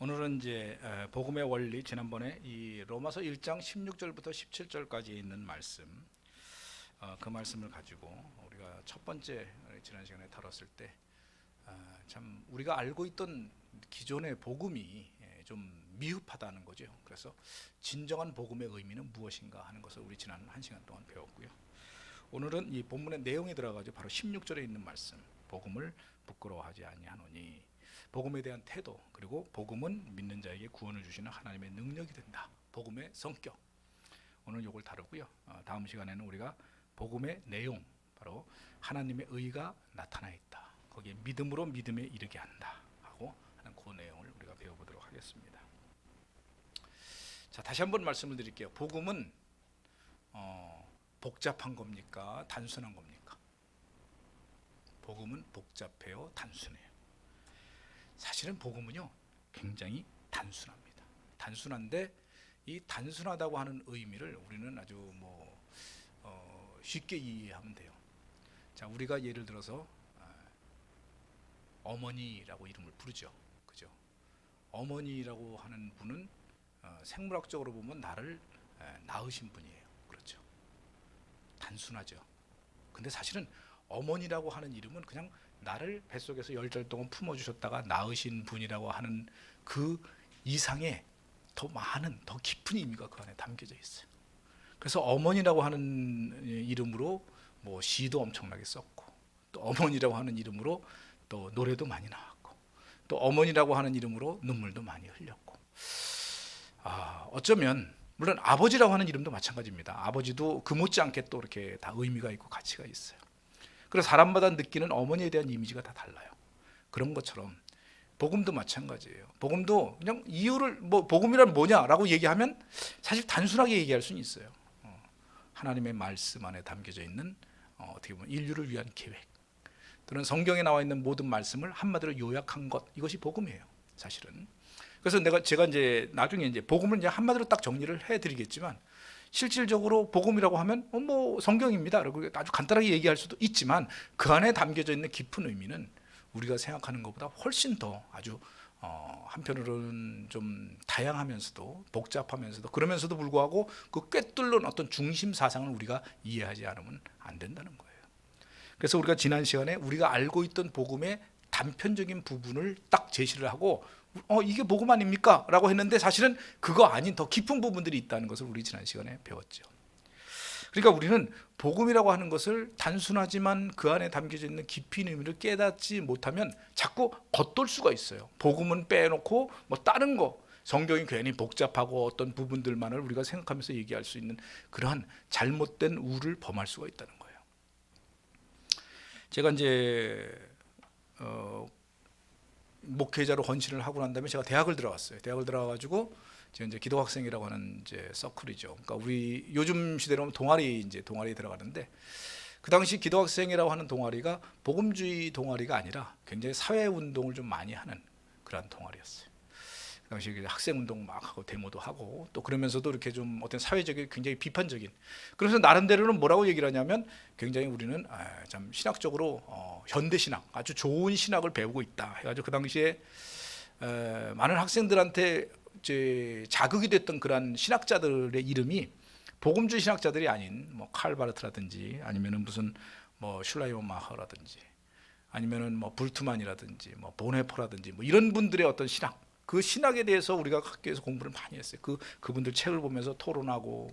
오늘은 이제 복음의 원리, 지난번에 이 로마서 1장 16절부터 17절까지 있는 말씀, 그 말씀을 가지고 우리가 첫 번째 지난 시간에 다뤘을 때 참 우리가 알고 있던 기존의 복음이 좀 미흡하다는 거죠. 그래서 진정한 복음의 의미는 무엇인가 하는 것을 우리 지난 한 시간 동안 배웠고요. 오늘은 이 본문의 내용에 들어가지고 바로 16절에 있는 말씀, 복음을 부끄러워하지 아니하노니, 복음에 대한 태도, 그리고 복음은 믿는 자에게 구원을 주시는 하나님의 능력이 된다. 복음의 성격, 오늘 이걸 다루고요. 다음 시간에는 우리가 복음의 내용, 바로 하나님의 의가 나타나 있다, 거기에 믿음으로 믿음에 이르게 한다 하고 하는 그 내용을 우리가 배워보도록 하겠습니다. 자, 다시 한번 말씀을 드릴게요. 복음은 복잡한 겁니까? 단순한 겁니까? 복음은 복잡해요? 단순해요? 사실은 복음은요 굉장히 단순합니다. 단순한데 이 단순하다고 하는 의미를 우리는 아주 쉽게 이해하면 돼요. 자, 우리가 예를 들어서 어머니라고 이름을 부르죠. 그죠? 어머니라고 하는 분은 생물학적으로 보면 나를 낳으신 분이에요. 그렇죠? 단순하죠. 근데 사실은 어머니라고 하는 이름은 그냥 나를 뱃속에서 10달 동안 품어주셨다가 낳으신 분이라고 하는 그 이상의 더 많은, 더 깊은 의미가 그 안에 담겨져 있어요. 그래서 어머니라고 하는 이름으로 시도 엄청나게 썼고, 또 어머니라고 하는 이름으로 또 노래도 많이 나왔고, 또 어머니라고 하는 이름으로 눈물도 많이 흘렸고, 어쩌면 물론 아버지라고 하는 이름도 마찬가지입니다. 아버지도 그 못지않게 또 이렇게 다 의미가 있고 가치가 있어요. 그래서 사람마다 느끼는 어머니에 대한 이미지가 다 달라요. 그런 것처럼 복음도 마찬가지예요. 복음도 그냥 이유를 복음이란 뭐냐라고 얘기하면 사실 단순하게 얘기할 수는 있어요. 하나님의 말씀 안에 담겨져 있는 어떻게 보면 인류를 위한 계획, 또는 성경에 나와 있는 모든 말씀을 한마디로 요약한 것, 이것이 복음이에요. 사실은. 그래서 제가 이제 나중에 이제 복음을 이제 한마디로 딱 정리를 해드리겠지만, 실질적으로 복음이라고 하면 성경입니다, 그리고 아주 간단하게 얘기할 수도 있지만 그 안에 담겨져 있는 깊은 의미는 우리가 생각하는 것보다 훨씬 더 아주 한편으로는 좀 다양하면서도 복잡하면서도, 그러면서도 불구하고 그 꿰뚫는 어떤 중심 사상을 우리가 이해하지 않으면 안 된다는 거예요. 그래서 우리가 지난 시간에 우리가 알고 있던 복음의 단편적인 부분을 딱 제시를 하고 이게 복음 아닙니까? 라고 했는데, 사실은 그거 아닌 더 깊은 부분들이 있다는 것을 우리 지난 시간에 배웠죠. 그러니까 우리는 복음이라고 하는 것을 단순하지만 그 안에 담겨져 있는 깊이 있는 의미를 깨닫지 못하면 자꾸 겉돌 수가 있어요. 복음은 빼놓고 다른 거, 성경이 괜히 복잡하고 어떤 부분들만을 우리가 생각하면서 얘기할 수 있는 그러한 잘못된 우를 범할 수가 있다는 거예요. 제가 이제 목회자로 헌신을 하고 난 다음에 제가 대학을 들어갔어요. 대학을 들어가가지고 제가 이제 기도학생이라고 하는 이제 서클이죠. 그러니까 우리 요즘 시대로 하면 동아리에 들어가는데, 그 당시 기도학생이라고 하는 동아리가 복음주의 동아리가 아니라 굉장히 사회운동을 좀 많이 하는 그런 동아리였어요. 그 당시 학생운동 막 하고 데모도 하고, 또 그러면서도 이렇게 좀 어떤 사회적인 굉장히 비판적인, 그래서 나름대로는 뭐라고 얘기를 하냐면 굉장히 우리는 참 신학적으로 현대신학, 아주 좋은 신학을 배우고 있다 해가지고 그 당시에 많은 학생들한테 이제 자극이 됐던 그런 신학자들의 이름이 복음주의 신학자들이 아닌 칼 바르트라든지, 아니면은 무슨 슐라이머 마허라든지, 아니면은 불트만이라든지 보네포라든지 이런 분들의 어떤 신학, 그 신학에 대해서 우리가 학교에서 공부를 많이 했어요. 그분들 책을 보면서 토론하고,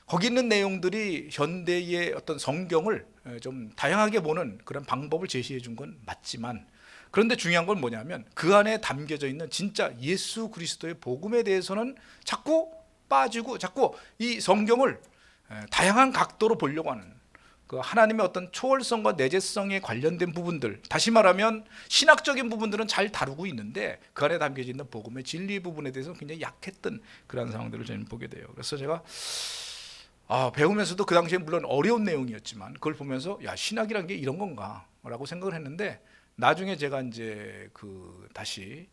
거기 있는 내용들이 현대의 어떤 성경을 좀 다양하게 보는 그런 방법을 제시해 준 건 맞지만, 그런데 중요한 건 뭐냐면 그 안에 담겨져 있는 진짜 예수 그리스도의 복음에 대해서는 자꾸 빠지고, 자꾸 이 성경을 다양한 각도로 보려고 하는, 그 하나님의 어떤 초월성과 내재성에 관련된 부분들, 다시 말하면 신학적인 부분들은 잘 다루고 있는데 그 안에 담겨져 있는 복음의 진리 부분에 대해서 굉장히 약했던 그런 상황들을 저는 보게 돼요. 그래서 제가 배우면서도 그 당시에 물론 어려운 내용이었지만 그걸 보면서 신학이란 게 이런 건가 라고 생각을 했는데, 나중에 제가 이제 다시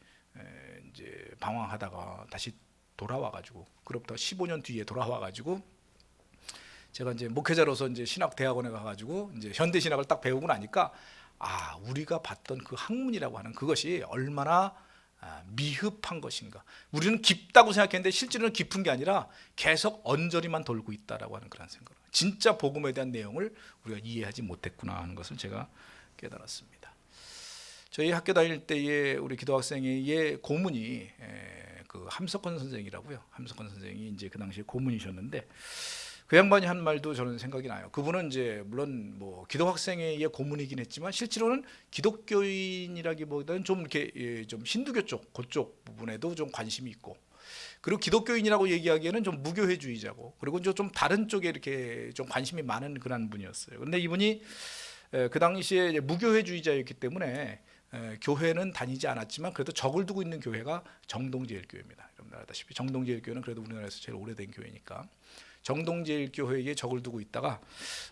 이제 방황하다가 다시 돌아와가지고, 그로부터 15년 뒤에 돌아와가지고 제가 이제 목회자로서 이제 신학대학원에 가가지고 이제 현대신학을 딱 배우고 나니까 우리가 봤던 그 학문이라고 하는 그것이 얼마나 미흡한 것인가? 우리는 깊다고 생각했는데 실제로는 깊은 게 아니라 계속 언저리만 돌고 있다라고 하는 그런 생각을, 진짜 복음에 대한 내용을 우리가 이해하지 못했구나 하는 것을 제가 깨달았습니다. 저희 학교 다닐 때에 우리 기도학생의 고문이 그 함석헌 선생이라고요. 함석헌 선생이 이제 그 당시에 고문이셨는데 그 양반이 한 말도 저는 생각이 나요. 그분은 이제 물론 뭐 기도학생의 고문이긴 했지만 실제로는 기독교인이라기보다는 좀 이렇게 좀 힌두교 쪽 그쪽 부분에도 좀 관심이 있고, 그리고 기독교인이라고 얘기하기에는 좀 무교회주의자고, 그리고 좀 다른 쪽에 이렇게 좀 관심이 많은 그런 분이었어요. 근데 이분이 그 당시에 무교회주의자였기 때문에 교회는 다니지 않았지만 그래도 적을 두고 있는 교회가 정동제일교회입니다. 여러분들 알다시피 정동제일교회는 그래도 우리나라에서 제일 오래된 교회니까 정동제일교회에 적을 두고 있다가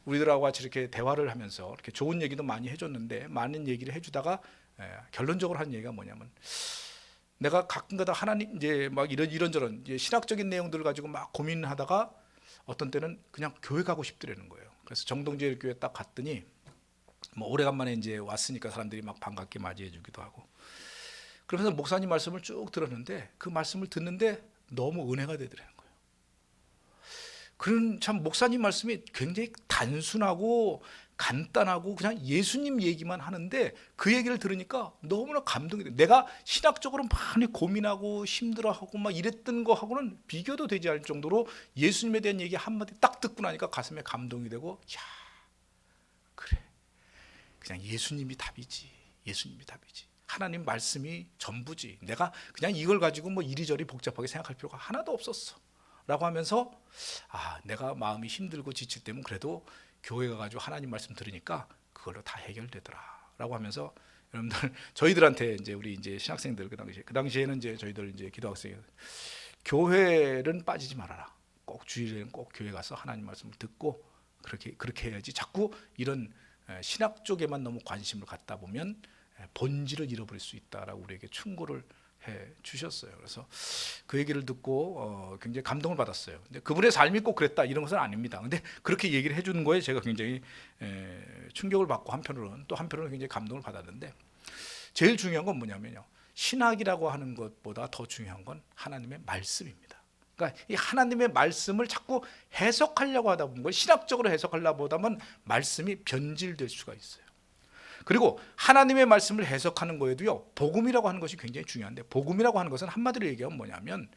우리들하고 같이 이렇게 대화를 하면서 이렇게 좋은 얘기도 많이 해줬는데, 많은 얘기를 해주다가 결론적으로 한 얘기가 뭐냐면, 내가 가끔가다 하나님 이제 막 이런저런 이제 신학적인 내용들을 가지고 막 고민하다가 어떤 때는 그냥 교회 가고 싶더라는 거예요. 그래서 정동제일교회 딱 갔더니 뭐 오래간만에 이제 왔으니까 사람들이 막 반갑게 맞이해주기도 하고, 그러면서 목사님 말씀을 쭉 들었는데 그 말씀을 듣는데 너무 은혜가 되더라는 거예요. 그런 참 목사님 말씀이 굉장히 단순하고 간단하고 그냥 예수님 얘기만 하는데 그 얘기를 들으니까 너무나 감동이 돼요. 내가 신학적으로 많이 고민하고 힘들어하고 막 이랬던 거하고는 비교도 되지 않을 정도로 예수님에 대한 얘기 한마디 딱 듣고 나니까 가슴에 감동이 되고, 야, 그래, 그냥 예수님이 답이지. 예수님이 답이지. 하나님 말씀이 전부지. 내가 그냥 이걸 가지고 뭐 이리저리 복잡하게 생각할 필요가 하나도 없었어 라고 하면서, 내가 마음이 힘들고 지칠 때면 그래도 교회 가가지고 하나님 말씀 들으니까 그걸로 다 해결되더라 라고 하면서, 여러분들 저희들한테 이제 우리 이제 신학생들 그 당시에는 이제 저희들 이제 기도학생, 교회는 빠지지 말아라. 꼭 주일에는 꼭 교회 가서 하나님 말씀을 듣고 그렇게 해야지. 자꾸 이런 신학 쪽에만 너무 관심을 갖다 보면 본질을 잃어버릴 수 있다라고 우리에게 충고를 해 주셨어요. 그래서 그 얘기를 듣고 굉장히 감동을 받았어요. 근데 그분의 삶이 꼭 그랬다 이런 것은 아닙니다. 근데 그렇게 얘기를 해주는 거에 제가 굉장히 충격을 받고 한편으로는 굉장히 감동을 받았는데, 제일 중요한 건 뭐냐면요, 신학이라고 하는 것보다 더 중요한 건 하나님의 말씀입니다. 그러니까 이 하나님의 말씀을 자꾸 해석하려고 하다 보면, 신학적으로 해석하려고 하다 보면 말씀이 변질될 수가 있어요. 그리고 하나님의 말씀을 해석하는 거에도요, 복음이라고 하는 것이 굉장히 중요한데, 복음이라고 하는 것은 한마디로 얘기하면 뭐냐면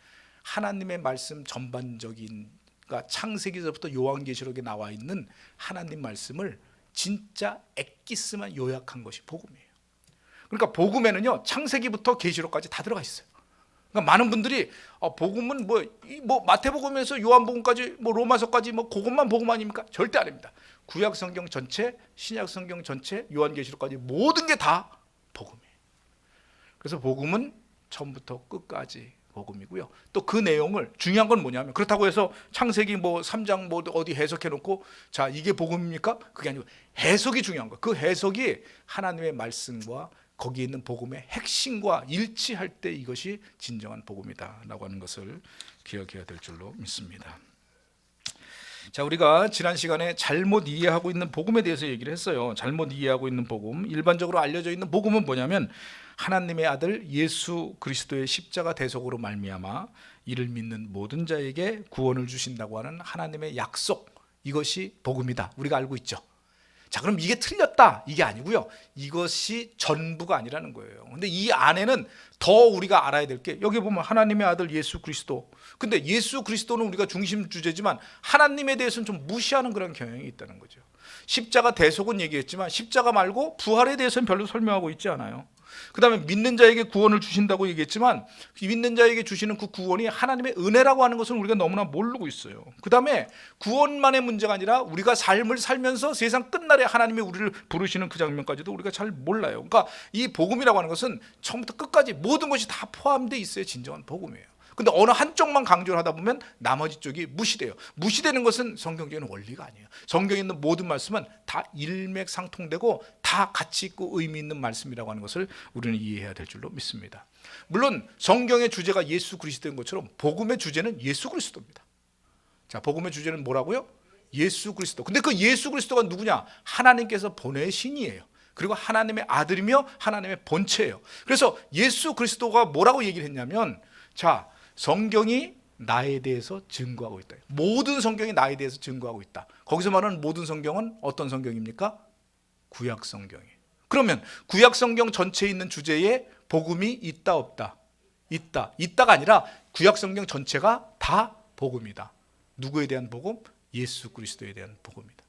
하나님의 말씀 전반적인, 그러니까 창세기서부터 요한계시록에 나와 있는 하나님 말씀을 진짜 엑기스만 요약한 것이 복음이에요. 그러니까 복음에는요, 창세기부터 계시록까지 다 들어가 있어요. 그러니까 많은 분들이 복음은 뭐 마태복음에서 요한복음까지 뭐 로마서까지 뭐 그것만 복음 아닙니까? 절대 아닙니다. 구약 성경 전체, 신약 성경 전체, 요한계시록까지 모든 게 다 복음이에요. 그래서 복음은 처음부터 끝까지 복음이고요. 또 그 내용을, 중요한 건 뭐냐면, 그렇다고 해서 창세기 뭐 3장 뭐 어디 해석해 놓고 자 이게 복음입니까? 그게 아니고 해석이 중요한 거예요. 그 해석이 하나님의 말씀과 거기에 있는 복음의 핵심과 일치할 때 이것이 진정한 복음이다라고 하는 것을 기억해야 될 줄로 믿습니다. 자, 우리가 지난 시간에 잘못 이해하고 있는 복음에 대해서 얘기를 했어요. 잘못 이해하고 있는 복음, 일반적으로 알려져 있는 복음은 뭐냐면 하나님의 아들 예수 그리스도의 십자가 대속으로 말미암아 이를 믿는 모든 자에게 구원을 주신다고 하는 하나님의 약속, 이것이 복음이다. 우리가 알고 있죠. 자, 그럼 이게 틀렸다 이게 아니고요, 이것이 전부가 아니라는 거예요. 근데 이 안에는 더 우리가 알아야 될 게, 여기 보면 하나님의 아들 예수 그리스도, 근데 예수 그리스도는 우리가 중심 주제지만 하나님에 대해서는 좀 무시하는 그런 경향이 있다는 거죠. 십자가 대속은 얘기했지만 십자가 말고 부활에 대해서는 별로 설명하고 있지 않아요. 그 다음에 믿는 자에게 구원을 주신다고 얘기했지만 믿는 자에게 주시는 그 구원이 하나님의 은혜라고 하는 것을 우리가 너무나 모르고 있어요. 그 다음에 구원만의 문제가 아니라 우리가 삶을 살면서 세상 끝날에 하나님이 우리를 부르시는 그 장면까지도 우리가 잘 몰라요. 그러니까 이 복음이라고 하는 것은 처음부터 끝까지 모든 것이 다 포함되어 있어야 진정한 복음이에요. 근데 어느 한쪽만 강조를 하다 보면 나머지 쪽이 무시돼요. 무시되는 것은 성경적인 원리가 아니에요. 성경에 있는 모든 말씀은 다 일맥상통되고 다 가치 있고 의미 있는 말씀이라고 하는 것을 우리는 이해해야 될 줄로 믿습니다. 물론 성경의 주제가 예수 그리스도인 것처럼 복음의 주제는 예수 그리스도입니다. 자, 복음의 주제는 뭐라고요? 예수 그리스도. 근데 그 예수 그리스도가 누구냐? 하나님께서 보내신이에요. 그리고 하나님의 아들이며 하나님의 본체예요. 그래서 예수 그리스도가 뭐라고 얘기를 했냐면, 자, 성경이 나에 대해서 증거하고 있다. 모든 성경이 나에 대해서 증거하고 있다. 거기서 말하는 모든 성경은 어떤 성경입니까? 구약 성경이에요. 그러면 구약 성경 전체에 있는 주제에 복음이 있다 없다? 있다. 있다가 아니라 구약 성경 전체가 다 복음이다. 누구에 대한 복음? 예수 그리스도에 대한 복음이다.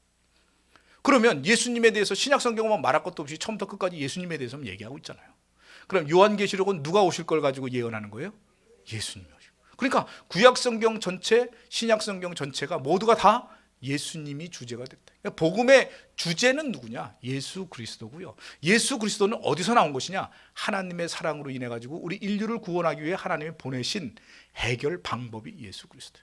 그러면 예수님에 대해서 신약 성경은 말할 것도 없이 처음부터 끝까지 예수님에 대해서 얘기하고 있잖아요. 그럼 요한계시록은 누가 오실 걸 가지고 예언하는 거예요? 예수님이 오시고. 그러니까 구약 성경 전체, 신약 성경 전체가 모두가 다 예수님이 주제가 됐다. 그러니까 복음의 주제는 누구냐? 예수 그리스도고요. 예수 그리스도는 어디서 나온 것이냐? 하나님의 사랑으로 인해 가지고 우리 인류를 구원하기 위해 하나님이 보내신 해결 방법이 예수 그리스도.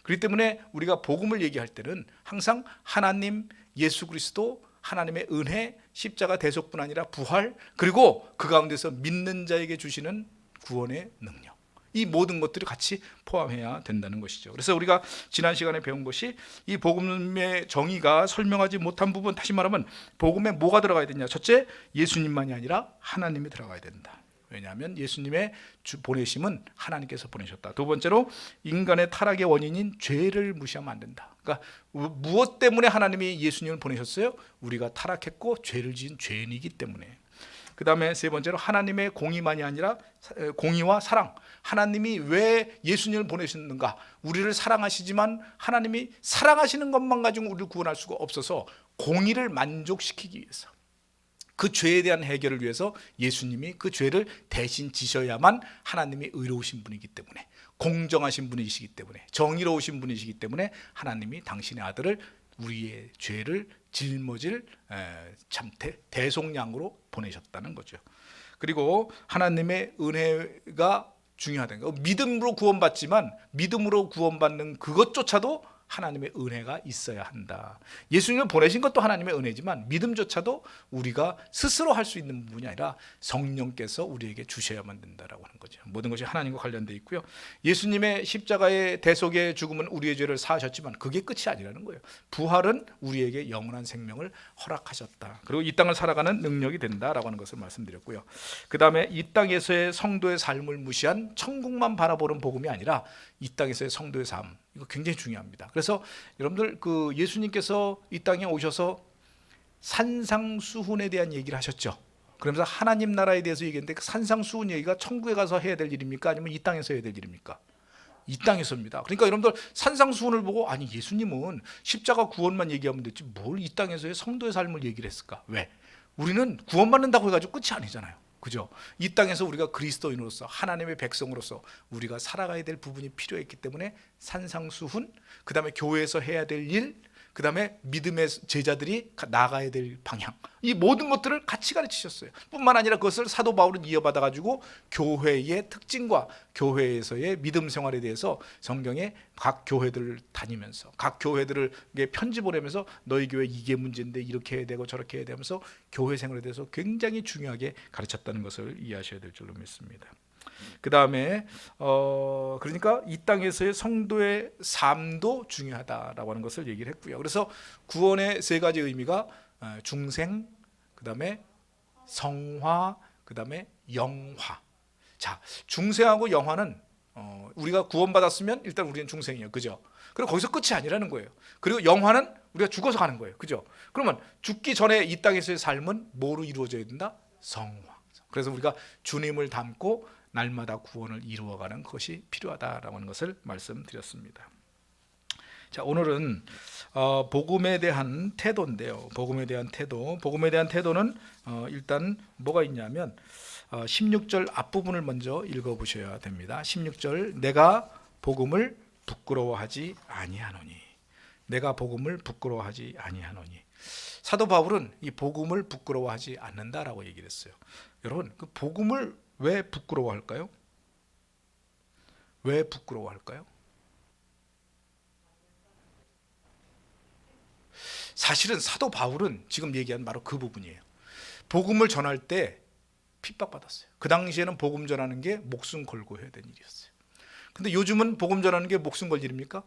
그렇기 때문에 우리가 복음을 얘기할 때는 항상 하나님, 예수 그리스도, 하나님의 은혜, 십자가 대속뿐 아니라 부활, 그리고 그 가운데서 믿는 자에게 주시는 구원의 능력, 이 모든 것들이 같이 포함해야 된다는 것이죠. 그래서 우리가 지난 시간에 배운 것이 이 복음의 정의가 설명하지 못한 부분, 다시 말하면 복음에 뭐가 들어가야 되냐? 첫째, 예수님만이 아니라 하나님이 들어가야 된다. 왜냐하면 예수님의 보내심은 하나님께서 보내셨다. 두 번째로, 인간의 타락의 원인인 죄를 무시하면 안 된다. 그러니까 무엇 때문에 하나님이 예수님을 보내셨어요? 우리가 타락했고 죄를 지은 죄인이기 때문에. 그 다음에 세 번째로, 하나님의 공의만이 아니라 공의와 사랑. 하나님이 왜 예수님을 보내셨는가? 우리를 사랑하시지만 하나님이 사랑하시는 것만 가지고 우리를 구원할 수가 없어서 공의를 만족시키기 위해서, 그 죄에 대한 해결을 위해서 예수님이 그 죄를 대신 지셔야만 하나님이 의로우신 분이기 때문에, 공정하신 분이시기 때문에, 정의로우신 분이시기 때문에 하나님이 당신의 아들을 우리의 죄를 짊어질 참 대속량으로 보내셨다는 거죠. 그리고 하나님의 은혜가 중요하다는 거. 믿음으로 구원받지만 믿음으로 구원받는 그것조차도 하나님의 은혜가 있어야 한다. 예수님을 보내신 것도 하나님의 은혜지만 믿음조차도 우리가 스스로 할 수 있는 부분이 아니라 성령께서 우리에게 주셔야만 된다라고 하는 거죠. 모든 것이 하나님과 관련되어 있고요. 예수님의 십자가의 대속의 죽음은 우리의 죄를 사하셨지만 그게 끝이 아니라는 거예요. 부활은 우리에게 영원한 생명을 허락하셨다. 그리고 이 땅을 살아가는 능력이 된다라고 하는 것을 말씀드렸고요. 그 다음에 이 땅에서의 성도의 삶을 무시한 천국만 바라보는 복음이 아니라 이 땅에서의 성도의 삶, 이거 굉장히 중요합니다. 그래서 여러분들, 그 예수님께서 이 땅에 오셔서 산상수훈에 대한 얘기를 하셨죠. 그러면서 하나님 나라에 대해서 얘기했는데, 그 산상수훈 얘기가 천국에 가서 해야 될 일입니까? 아니면 이 땅에서 해야 될 일입니까? 이 땅에서입니다. 그러니까 여러분들, 산상수훈을 보고 아니 예수님은 십자가 구원만 얘기하면 됐지 뭘 이 땅에서의 성도의 삶을 얘기를 했을까? 왜? 우리는 구원받는다고 해가지고 끝이 아니잖아요. 그죠? 이 땅에서 우리가 그리스도인으로서, 하나님의 백성으로서 우리가 살아가야 될 부분이 필요했기 때문에 산상수훈, 그 다음에 교회에서 해야 될 일, 그 다음에 믿음의 제자들이 나가야 될 방향, 이 모든 것들을 같이 가르치셨어요. 뿐만 아니라 그것을 사도 바울은 이어받아 가지고 교회의 특징과 교회에서의 믿음 생활에 대해서 성경의 각 교회들을 다니면서, 각 교회들을 편지 보내면서 너희 교회 이게 문제인데 이렇게 해야 되고 저렇게 해야 되면서 교회 생활에 대해서 굉장히 중요하게 가르쳤다는 것을 이해하셔야 될 줄로 믿습니다. 그 다음에 그러니까 이 땅에서의 성도의 삶도 중요하다라고 하는 것을 얘기를 했고요. 그래서 구원의 세 가지 의미가 중생, 그 다음에 성화, 그 다음에 영화. 자, 중생하고 영화는 우리가 구원받았으면 일단 우리는 중생이에요, 그죠? 그리고 거기서 끝이 아니라는 거예요. 그리고 영화는 우리가 죽어서 가는 거예요, 그죠? 그러면 죽기 전에 이 땅에서의 삶은 뭐로 이루어져야 된다? 성화. 그래서 우리가 주님을 닮고 날마다 구원을 이루어가는 것이 필요하다라고 하는 것을 말씀드렸습니다. 자, 오늘은 복음에 대한 태도인데요. 복음에 대한 태도는 일단 뭐가 있냐면 16절 앞부분을 먼저 읽어보셔야 됩니다. 16절, 내가 복음을 부끄러워하지 아니하노니. 내가 복음을 부끄러워하지 아니하노니. 사도 바울은 이 복음을 부끄러워하지 않는다라고 얘기를 했어요. 여러분, 그 복음을 왜 부끄러워할까요? 왜 부끄러워할까요? 사실은 사도 바울은 지금 얘기한 바로 그 부분이에요. 복음을 전할 때 핍박받았어요. 그 당시에는 복음 전하는 게 목숨 걸고 해야 되는 일이었어요. 근데 요즘은 복음 전하는 게 목숨 걸 일입니까?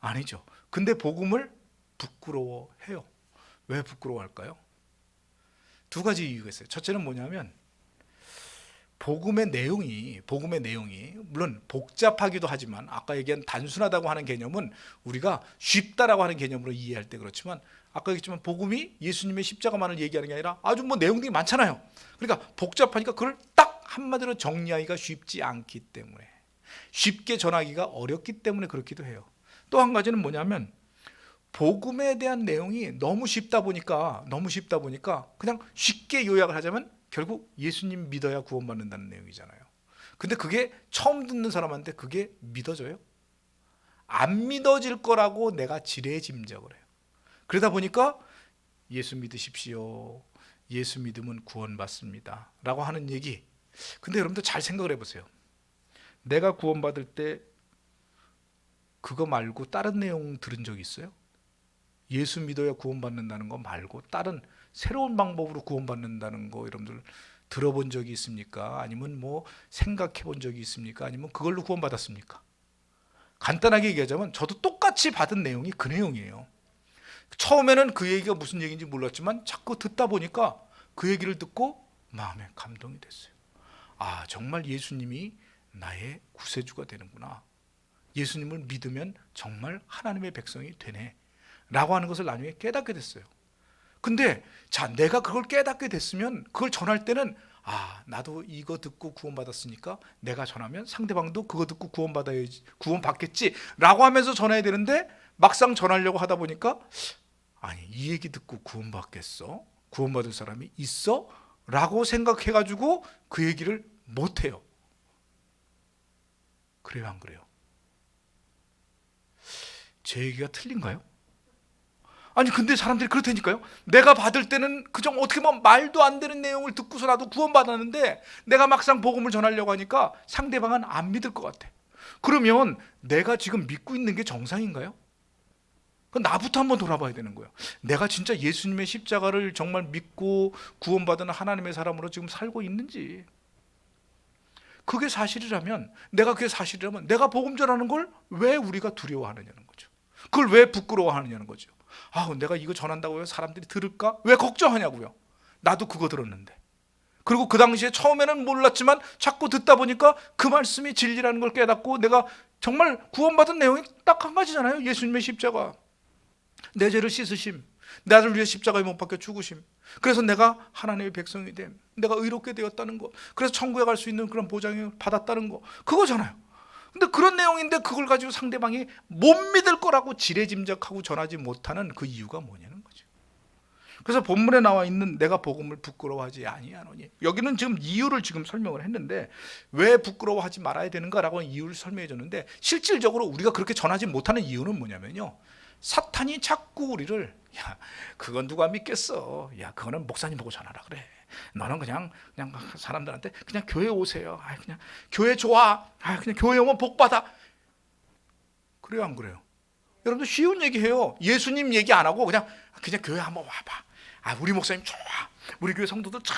아니죠. 근데 복음을 부끄러워해요. 왜 부끄러워할까요? 두 가지 이유가 있어요. 첫째는 뭐냐면 복음의 내용이 물론 복잡하기도 하지만 아까 얘기한 단순하다고 하는 개념은 우리가 쉽다라고 하는 개념으로 이해할 때 그렇지만 아까 얘기했지만 복음이 예수님의 십자가만을 얘기하는 게 아니라 아주 뭐 내용들이 많잖아요. 그러니까 복잡하니까 그걸 딱 한마디로 정리하기가 쉽지 않기 때문에, 쉽게 전하기가 어렵기 때문에 그렇기도 해요. 또 한 가지는 뭐냐면 복음에 대한 내용이 너무 쉽다 보니까 그냥 쉽게 요약을 하자면 결국 예수님 믿어야 구원받는다는 내용이잖아요. 근데 그게 처음 듣는 사람한테 그게 믿어져요? 안 믿어질 거라고 내가 지레짐작을 해요. 그러다 보니까 예수 믿으십시오, 예수 믿으면 구원받습니다 라고 하는 얘기. 근데 여러분들 잘 생각을 해보세요. 내가 구원받을 때 그거 말고 다른 내용 들은 적 있어요? 예수 믿어야 구원받는다는 거 말고 다른 새로운 방법으로 구원받는다는 거 여러분들 들어본 적이 있습니까? 아니면 뭐 생각해 본 적이 있습니까? 아니면 그걸로 구원받았습니까? 간단하게 얘기하자면 저도 똑같이 받은 내용이 그 내용이에요. 처음에는 그 얘기가 무슨 얘기인지 몰랐지만 자꾸 듣다 보니까 그 얘기를 듣고 마음에 감동이 됐어요. 아, 정말 예수님이 나의 구세주가 되는구나. 예수님을 믿으면 정말 하나님의 백성이 되네 라고 하는 것을 나중에 깨닫게 됐어요. 근데 자, 내가 그걸 깨닫게 됐으면 그걸 전할 때는 아, 나도 이거 듣고 구원받았으니까 내가 전하면 상대방도 그거 듣고 구원받겠지 라고 하면서 전해야 되는데 막상 전하려고 하다 보니까 아니, 이 얘기 듣고 구원받겠어? 구원받을 사람이 있어? 라고 생각해가지고 그 얘기를 못해요. 그래요, 안 그래요? 제 얘기가 틀린가요? 아니, 근데 사람들이 그렇다니까요. 내가 받을 때는 그정 어떻게 보면 말도 안 되는 내용을 듣고서 나도 구원받았는데 내가 막상 복음을 전하려고 하니까 상대방은 안 믿을 것 같아. 그러면 내가 지금 믿고 있는 게 정상인가요? 그럼 나부터 한번 돌아봐야 되는 거예요. 내가 진짜 예수님의 십자가를 정말 믿고 구원받은 하나님의 사람으로 지금 살고 있는지. 그게 사실이라면, 내가 그게 사실이라면 내가 복음 전하는 걸 왜 우리가 두려워하느냐는 거죠. 그걸 왜 부끄러워하느냐는 거죠. 아, 내가 이거 전한다고 해서 사람들이 들을까? 왜 걱정하냐고요. 나도 그거 들었는데. 그리고 그 당시에 처음에는 몰랐지만 자꾸 듣다 보니까 그 말씀이 진리라는 걸 깨닫고 내가 정말 구원받은 내용이 딱 한 가지잖아요. 예수님의 십자가. 내 죄를 씻으심, 나를 위해 십자가에 못 박혀 죽으심. 그래서 내가 하나님의 백성이 됨, 내가 의롭게 되었다는 거, 그래서 천국에 갈 수 있는 그런 보장을 받았다는 거, 그거잖아요. 근데 그런 내용인데 그걸 가지고 상대방이 못 믿을 거라고 지레짐작하고 전하지 못하는 그 이유가 뭐냐는 거죠. 그래서 본문에 나와 있는 내가 복음을 부끄러워하지 아니하노니, 여기는 지금 이유를 지금 설명을 했는데 왜 부끄러워하지 말아야 되는가라고 하는 이유를 설명해 줬는데, 실질적으로 우리가 그렇게 전하지 못하는 이유는 뭐냐면요, 사탄이 자꾸 우리를 야, 그건 누가 믿겠어, 야, 그거는 목사님 보고 전하라 그래, 너는 그냥 사람들한테 그냥 교회 오세요, 아, 그냥 교회 좋아, 아, 그냥 교회 오면 복 받아. 그래요, 안 그래요? 여러분들 쉬운 얘기해요. 예수님 얘기 안 하고 그냥 교회 한번 와봐, 아, 우리 목사님 좋아, 우리 교회 성도들 참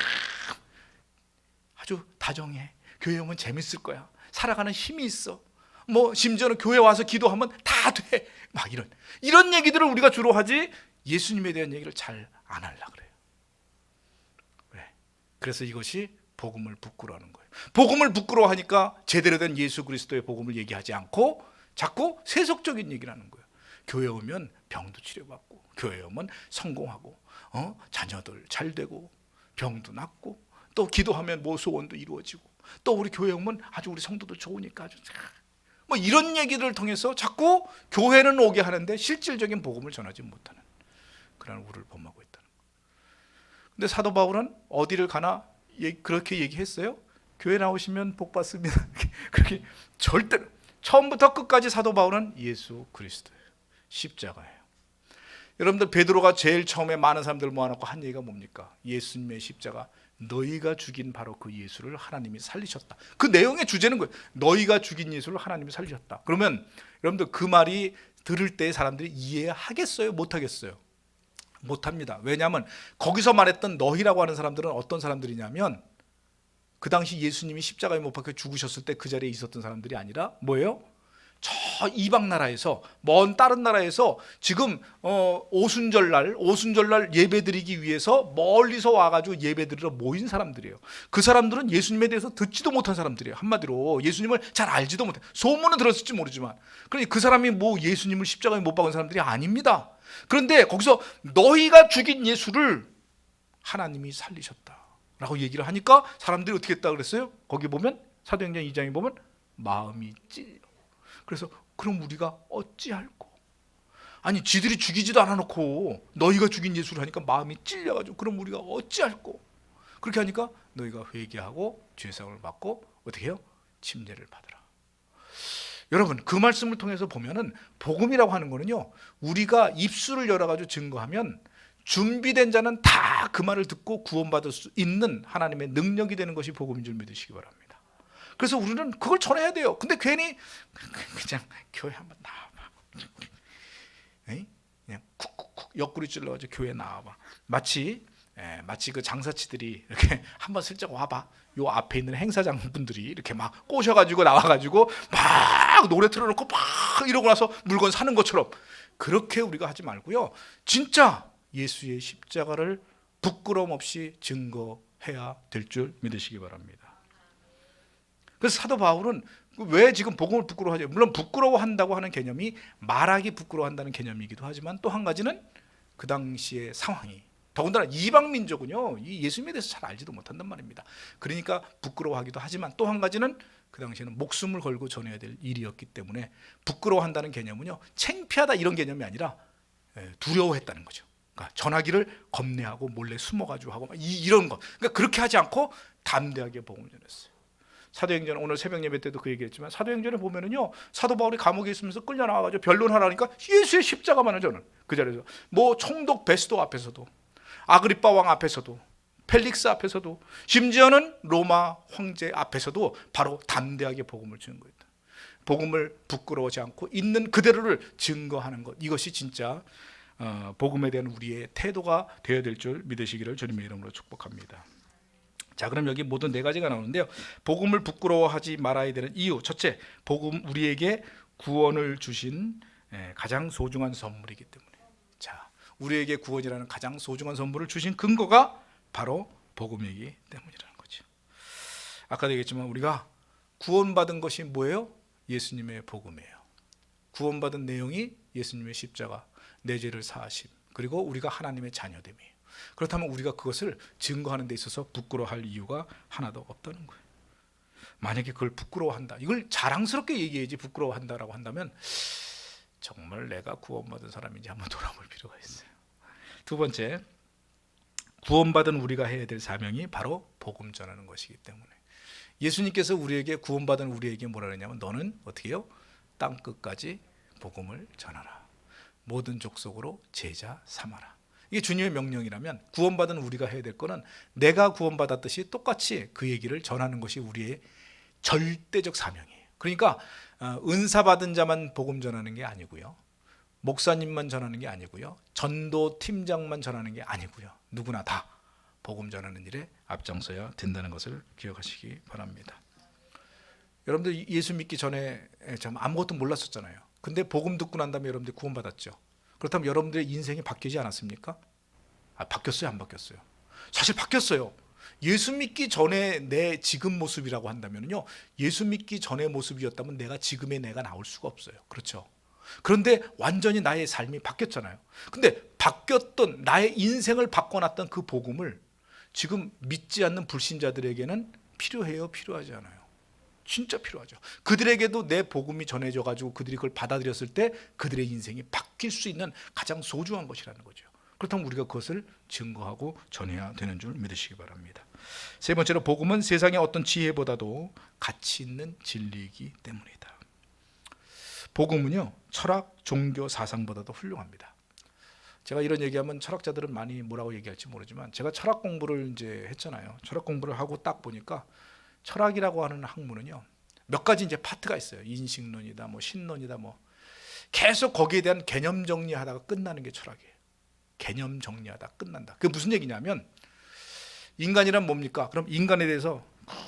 아주 다정해, 교회 오면 재밌을 거야, 살아가는 힘이 있어, 뭐 심지어는 교회 와서 기도하면 다 돼, 막 이런 얘기들을 우리가 주로 하지 예수님에 대한 얘기를 잘 안 하려고 그래요. 왜? 그래서 이것이 복음을 부끄러워하는 거예요. 복음을 부끄러워하니까 제대로 된 예수 그리스도의 복음을 얘기하지 않고 자꾸 세속적인 얘기를 하는 거예요. 교회 오면 병도 치료받고, 교회 오면 성공하고, 자녀들 잘 되고, 병도 낫고, 또 기도하면 뭐 소원도 이루어지고, 또 우리 교회 오면 아주 우리 성도도 좋으니까 아주 뭐 이런 얘기를 통해서 자꾸 교회는 오게 하는데 실질적인 복음을 전하지 못하는 그런 우를 범하고 있다는 거예요. 근데 사도 바울은 어디를 가나 그렇게 얘기했어요. 교회 나오시면 복 받습니다. 그렇게 절대로, 처음부터 끝까지 사도 바울은 예수 그리스도예요. 십자가예요. 여러분들, 베드로가 제일 처음에 많은 사람들 모아놓고 한 얘기가 뭡니까? 예수님의 십자가, 너희가 죽인 바로 그 예수를 하나님이 살리셨다. 그 내용의 주제는 거예요. 너희가 죽인 예수를 하나님이 살리셨다. 그러면 여러분들 그 말이 들을 때 사람들이 이해하겠어요? 못하겠어요? 못합니다. 왜냐하면 거기서 말했던 너희라고 하는 사람들은 어떤 사람들이냐면 그 당시 예수님이 십자가에 못 박혀 죽으셨을 때 그 자리에 있었던 사람들이 아니라 뭐예요? 저 이방 나라에서, 먼 다른 나라에서 지금 오순절날 예배드리기 위해서 멀리서 와가지고 예배드리러 모인 사람들이에요. 그 사람들은 예수님에 대해서 듣지도 못한 사람들이에요. 한마디로 예수님을 잘 알지도 못해. 소문은 들었을지 모르지만, 그러니까 그 사람이 뭐 예수님을 십자가에 못 박은 사람들이 아닙니다. 그런데 거기서 너희가 죽인 예수를 하나님이 살리셨다라고 얘기를 하니까 사람들이 어떻게 했다 그랬어요? 거기 보면 사도행전 2장에 보면 마음이 찔려. 그래서 그럼 우리가 어찌할꼬? 아니 지들이 죽이지도 않아놓고 너희가 죽인 예수를 하니까 마음이 찔려가지고 그럼 우리가 어찌할꼬? 그렇게 하니까 너희가 회개하고 죄사함을 받고 어떻게 해요? 침례를 받으라. 여러분 그 말씀을 통해서 보면은 복음이라고 하는 거는요, 우리가 입술을 열어가지고 증거하면 준비된 자는 다 그 말을 듣고 구원받을 수 있는 하나님의 능력이 되는 것이 복음인 줄 믿으시기 바랍니다. 그래서 우리는 그걸 전해야 돼요. 근데 괜히 그냥 교회 한번 나와봐, 그냥 쿡쿡쿡 옆구리 찔러가지고 교회 나와봐. 마치 그 장사치들이 이렇게 한번 슬쩍 와봐. 요 앞에 있는 행사장분들이 이렇게 막 꼬셔가지고 나와가지고 막 노래 틀어놓고 막 이러고 나서 물건 사는 것처럼 그렇게 우리가 하지 말고요. 진짜 예수의 십자가를 부끄러움 없이 증거해야 될 줄 믿으시기 바랍니다. 그래서 사도 바울은 왜 지금 복음을 부끄러워하죠? 물론 부끄러워한다고 하는 개념이 말하기 부끄러워한다는 개념이기도 하지만 또 한 가지는 그 당시의 상황이, 더군다나 이방 민족은요 이 예수님에 대해서 잘 알지도 못한단 말입니다. 그러니까 부끄러워하기도 하지만 또 한 가지는 그 당시에는 목숨을 걸고 전해야 될 일이었기 때문에 부끄러워한다는 개념은요 창피하다 이런 개념이 아니라 두려워했다는 거죠. 그러니까 전하기를 겁내하고 몰래 숨어가지고 하고 이런 거. 그러니까 그렇게 하지 않고 담대하게 복음을 전했어요. 사도행전 오늘 새벽 예배 때도 그 얘기했지만 사도행전에 보면은요 사도 바울이 감옥에 있으면서 끌려 나와가지고 변론하라니까 예수의 십자가만을 저는 그 자리에서 뭐 총독 베스도 앞에서도 아그리빠 왕 앞에서도 펠릭스 앞에서도 심지어는 로마 황제 앞에서도 바로 담대하게 복음을 증거했다. 복음을 부끄러워하지 않고 있는 그대로를 증거하는 것, 이것이 진짜 복음에 대한 우리의 태도가 되어야 될 줄 믿으시기를 주님의 이름으로 축복합니다. 자, 그럼 여기 모든 네 가지가 나오는데요. 복음을 부끄러워하지 말아야 되는 이유. 첫째, 복음 우리에게 구원을 주신 가장 소중한 선물이기 때문에. 자, 우리에게 구원이라는 가장 소중한 선물을 주신 근거가 바로 복음이기 때문이라는 거죠. 아까도 얘기했지만 우리가 구원받은 것이 뭐예요? 예수님의 복음이에요. 구원받은 내용이 예수님의 십자가, 내 죄를 사하심, 그리고 우리가 하나님의 자녀됨이에요. 그렇다면 우리가 그것을 증거하는 데 있어서 부끄러워할 이유가 하나도 없다는 거예요. 만약에 그걸 부끄러워한다, 이걸 자랑스럽게 얘기해야지 부끄러워한다라고 한다면 정말 내가 구원받은 사람인지 한번 돌아볼 필요가 있어요. 두 번째, 구원받은 우리가 해야 될 사명이 바로 복음 전하는 것이기 때문에 예수님께서 우리에게, 구원받은 우리에게 뭐라 그러냐면 너는 어떻게 해요? 땅 끝까지 복음을 전하라. 모든 족속으로 제자 삼아라. 이게 주님의 명령이라면 구원받은 우리가 해야 될 거는 내가 구원받았듯이 똑같이 그 얘기를 전하는 것이 우리의 절대적 사명이에요. 그러니까 은사 받은 자만 복음 전하는 게 아니고요, 목사님만 전하는 게 아니고요, 전도 팀장만 전하는 게 아니고요, 누구나 다 복음 전하는 일에 앞장서야 된다는 것을 기억하시기 바랍니다. 여러분들 예수 믿기 전에 참 아무것도 몰랐었잖아요. 근데 복음 듣고 난 다음에 여러분들이 구원받았죠. 그렇다면 여러분들의 인생이 바뀌지 않았습니까? 바뀌었어요, 안 바뀌었어요? 사실 바뀌었어요. 예수 믿기 전에 내 지금 모습이라고 한다면요, 예수 믿기 전의 모습이었다면 내가 지금의 내가 나올 수가 없어요. 그렇죠? 그런데 완전히 나의 삶이 바뀌었잖아요. 근데 바뀌었던 나의 인생을 바꿔놨던 그 복음을 지금 믿지 않는 불신자들에게는 필요해요, 필요하지 않아요? 진짜 필요하죠. 그들에게도 내 복음이 전해져가지고 그들이 그걸 받아들였을 때 그들의 인생이 바뀔 수 있는 가장 소중한 것이라는 거죠. 그렇다면 우리가 그것을 증거하고 전해야 되는 줄 믿으시기 바랍니다. 세 번째로, 복음은 세상의 어떤 지혜보다도 가치 있는 진리이기 때문이다. 복음은요, 철학, 종교, 사상보다도 훌륭합니다. 제가 이런 얘기하면 철학자들은 많이 뭐라고 얘기할지 모르지만 제가 철학 공부를 이제 했잖아요. 철학 공부를 하고 딱 보니까 철학이라고 하는 학문은요, 몇 가지 이제 파트가 있어요. 인식론이다, 뭐 신론이다, 뭐 계속 거기에 대한 개념 정리하다가 끝나는 게 철학이에요. 개념 정리하다 끝난다. 그게 무슨 얘기냐면, 인간이란 뭡니까? 그럼 인간에 대해서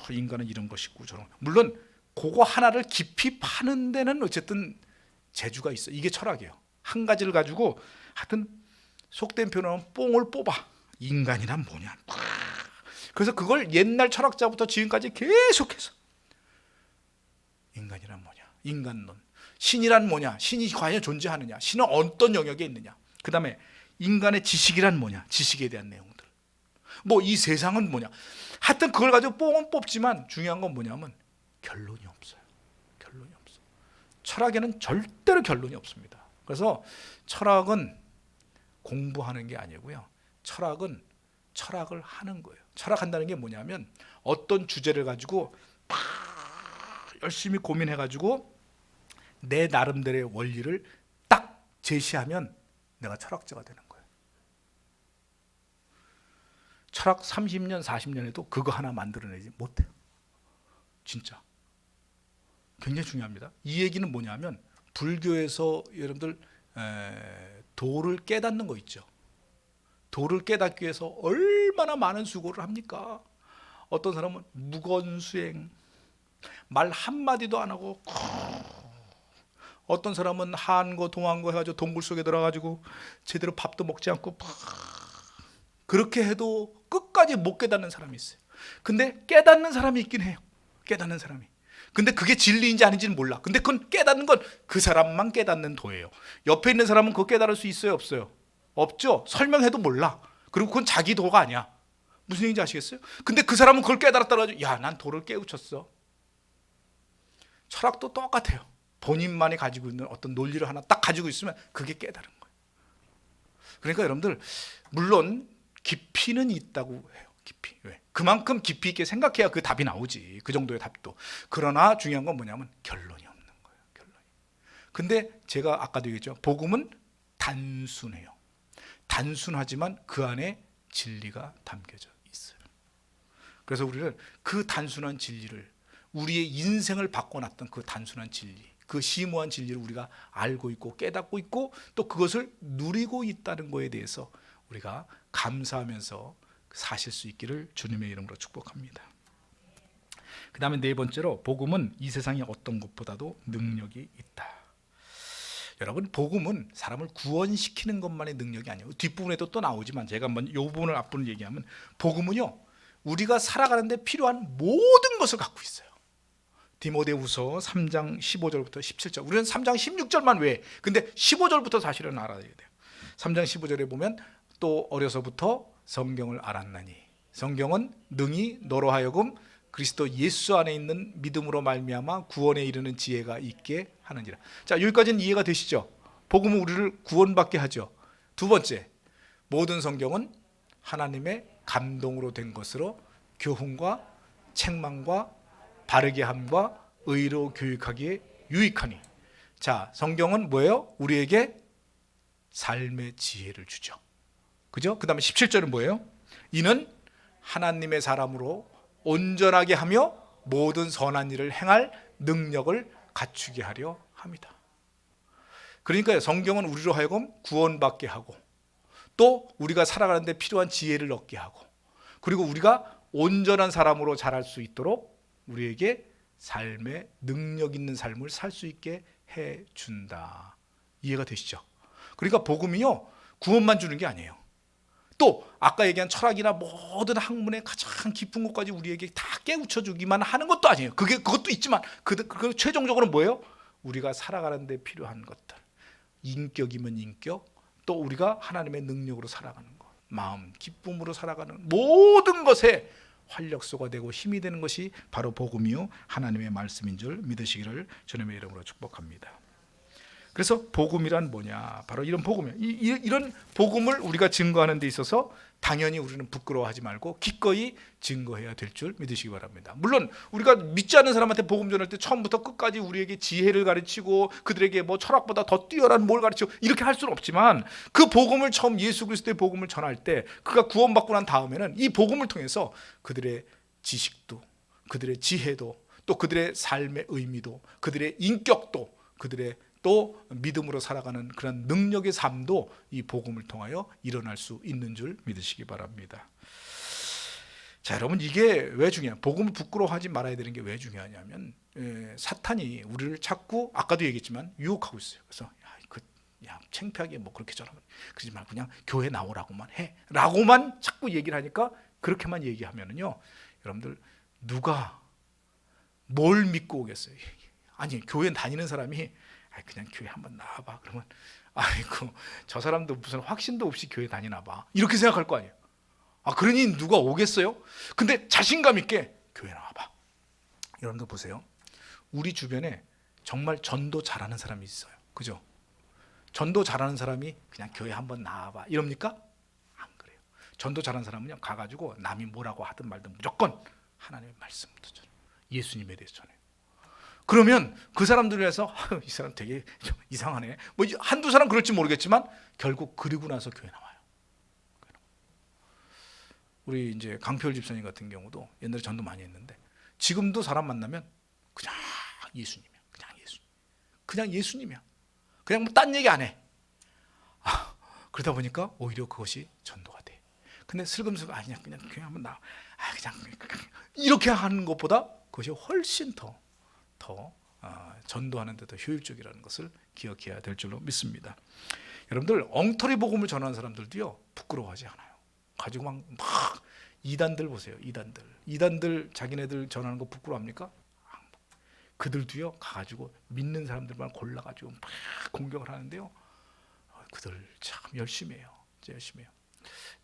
인간은 이런 것이고 저런, 물론 그거 하나를 깊이 파는 데는 어쨌든 재주가 있어. 이게 철학이에요. 한 가지를 가지고 하여튼 속된 표현으로 뽕을 뽑아. 인간이란 뭐냐. 그래서 그걸 옛날 철학자부터 지금까지 계속해서 인간이란 뭐냐, 인간론, 신이란 뭐냐, 신이 과연 존재하느냐, 신은 어떤 영역에 있느냐, 그 다음에 인간의 지식이란 뭐냐, 지식에 대한 내용들, 뭐 이 세상은 뭐냐. 하여튼 그걸 가지고 뽕은 뽑지만 중요한 건 뭐냐면 결론이 없어요. 결론이 없어. 철학에는 절대로 결론이 없습니다. 그래서 철학은 공부하는 게 아니고요, 철학은 철학을 하는 거예요. 철학한다는 게 뭐냐면 어떤 주제를 가지고 막 열심히 고민해가지고 내 나름대로의 원리를 딱 제시하면 내가 철학자가 되는 거예요. 철학 30년 40년에도 그거 하나 만들어내지 못해요. 진짜 굉장히 중요합니다. 이 얘기는 뭐냐면 불교에서 여러분들 도를 깨닫는 거 있죠. 도를 깨닫기 위해서 얼마나 많은 수고를 합니까? 어떤 사람은 무건수행, 말 한마디도 안 하고, 어떤 사람은 한거 동한거 해가지고 동굴 속에 들어가지고 제대로 밥도 먹지 않고 그렇게 해도 끝까지 못 깨닫는 사람이 있어요. 근데 깨닫는 사람이 있긴 해요. 깨닫는 사람이. 근데 그게 진리인지 아닌지는 몰라. 근데 그건 깨닫는 건 그 사람만 깨닫는 도예요. 옆에 있는 사람은 그거 깨달을 수 있어요, 없어요? 없죠. 설명해도 몰라. 그리고 그건 자기 도가 아니야. 무슨 얘기인지 아시겠어요? 근데 그 사람은 그걸 깨달았다고 하죠. 야, 난 도를 깨우쳤어. 철학도 똑같아요. 본인만이 가지고 있는 어떤 논리를 하나 딱 가지고 있으면 그게 깨달은 거예요. 그러니까 여러분들 물론 깊이는 있다고 해요. 깊이. 왜? 그만큼 깊이 있게 생각해야 그 답이 나오지. 그 정도의 답도. 그러나 중요한 건 뭐냐면 결론이 없는 거예요. 결론이. 근데 제가 아까도 얘기했죠. 복음은 단순해요. 단순하지만 그 안에 진리가 담겨져 있어요. 그래서 우리는 그 단순한 진리를, 우리의 인생을 바꿔놨던 그 단순한 진리, 그 심오한 진리를 우리가 알고 있고 깨닫고 있고 또 그것을 누리고 있다는 것에 대해서 우리가 감사하면서 사실 수 있기를 주님의 이름으로 축복합니다. 그 다음에 네 번째로, 복음은 이 세상의 어떤 것보다도 능력이 있다. 여러분, 복음은 사람을 구원시키는 것만의 능력이 아니에요. 뒷부분에도 또 나오지만 제가 한번 이 부분을 앞부분 얘기하면, 복음은요 우리가 살아가는데 필요한 모든 것을 갖고 있어요. 디모데후서 3장 15절부터 17절. 우리는 3장 16절만 왜? 근데 15절부터 사실은 알아야 돼요. 3장 15절에 보면 또 어려서부터 성경을 알았나니 성경은 능히 너로 하여금 그리스도 예수 안에 있는 믿음으로 말미암아 구원에 이르는 지혜가 있게 하느니라. 자, 여기까지는 이해가 되시죠? 복음은 우리를 구원받게 하죠. 두 번째, 모든 성경은 하나님의 감동으로 된 것으로 교훈과 책망과 바르게 함과 의로 교육하기에 유익하니. 자, 성경은 뭐예요? 우리에게 삶의 지혜를 주죠. 그죠? 그 다음에 17절은 뭐예요? 이는 하나님의 사람으로 온전하게 하며 모든 선한 일을 행할 능력을 갖추게 하려 합니다. 그러니까 성경은 우리로 하여금 구원받게 하고 또 우리가 살아가는 데 필요한 지혜를 얻게 하고 그리고 우리가 온전한 사람으로 자랄 수 있도록 우리에게 삶의 능력 있는 삶을 살 수 있게 해준다. 이해가 되시죠? 그러니까 복음이요 구원만 주는 게 아니에요. 또 아까 얘기한 철학이나 모든 학문의 가장 깊은 것까지 우리에게 다 깨우쳐 주기만 하는 것도 아니에요. 그것도 있지만 그 최종적으로 뭐예요? 우리가 살아가는 데 필요한 것들, 인격이면 인격, 또 우리가 하나님의 능력으로 살아가는 것, 마음, 기쁨으로 살아가는 모든 것에 활력소가 되고 힘이 되는 것이 바로 복음이요 하나님의 말씀인 줄 믿으시기를 주님의 이름으로 축복합니다. 그래서 복음이란 뭐냐? 바로 이런 복음이에요. 이런 복음을 우리가 증거하는 데 있어서 당연히 우리는 부끄러워하지 말고 기꺼이 증거해야 될 줄 믿으시기 바랍니다. 물론 우리가 믿지 않는 사람한테 복음 전할 때 처음부터 끝까지 우리에게 지혜를 가르치고 그들에게 뭐 철학보다 더 뛰어난 뭘 가르치고 이렇게 할 수는 없지만 그 복음을 처음 예수 그리스도의 복음을 전할 때 그가 구원받고 난 다음에는 이 복음을 통해서 그들의 지식도 그들의 지혜도 또 그들의 삶의 의미도 그들의 인격도 그들의 또 믿음으로 살아가는 그런 능력의 삶도 이 복음을 통하여 일어날 수 있는 줄 믿으시기 바랍니다. 자, 여러분, 이게 왜 중요해요? 복음을 부끄러워하지 말아야 되는 게 왜 중요하냐면, 사탄이 우리를 자꾸 아까도 얘기했지만 유혹하고 있어요. 그래서 야, 창피하게 뭐 그렇게 저러면 그러지 말고 그냥 교회 나오라고만 해라고만 자꾸 얘기를 하니까, 그렇게만 얘기하면은요, 여러분들 누가 뭘 믿고 오겠어요? 아니, 교회 다니는 사람이 그냥 교회 한번 나와봐 그러면, 아이고 저 사람도 무슨 확신도 없이 교회 다니나 봐, 이렇게 생각할 거 아니에요. 그러니 누가 오겠어요? 근데 자신감 있게 교회 나와봐. 여러분들 보세요. 우리 주변에 정말 전도 잘하는 사람이 있어요. 그죠? 전도 잘하는 사람이 그냥 교회 한번 나와봐 이럽니까? 안 그래요. 전도 잘하는 사람은요, 가가지고 남이 뭐라고 하든 말든 무조건 하나님의 말씀부터 전해요. 예수님에 대해서 전해요. 그러면 그 사람들을 위해서 이 사람 되게 좀 이상하네, 뭐 한두 사람 그럴지 모르겠지만 결국 그리고 나서 교회 나와요. 우리 이제 강표열 집사님 같은 경우도 옛날에 전도 많이 했는데, 지금도 사람 만나면 그냥 예수님이야. 그냥 예수님이야. 그냥 뭐 딴 얘기 안 해. 그러다 보니까 오히려 그것이 전도가 돼. 근데 슬금슬금 그냥 교회 한번 나와. 그냥 이렇게 하는 것보다 그것이 훨씬 더 전도하는 데 더 효율적이라는 것을 기억해야 될 줄로 믿습니다. 여러분들, 엉터리 복음을 전하는 사람들도요, 부끄러워하지 않아요. 가지고 막 이단들 보세요. 이단들 자기네들 전하는 거 부끄러워합니까? 그들도요, 가가지고 믿는 사람들만 골라가지고 막 공격을 하는데요, 그들 참 열심히 해요. 진짜 열심히 해요.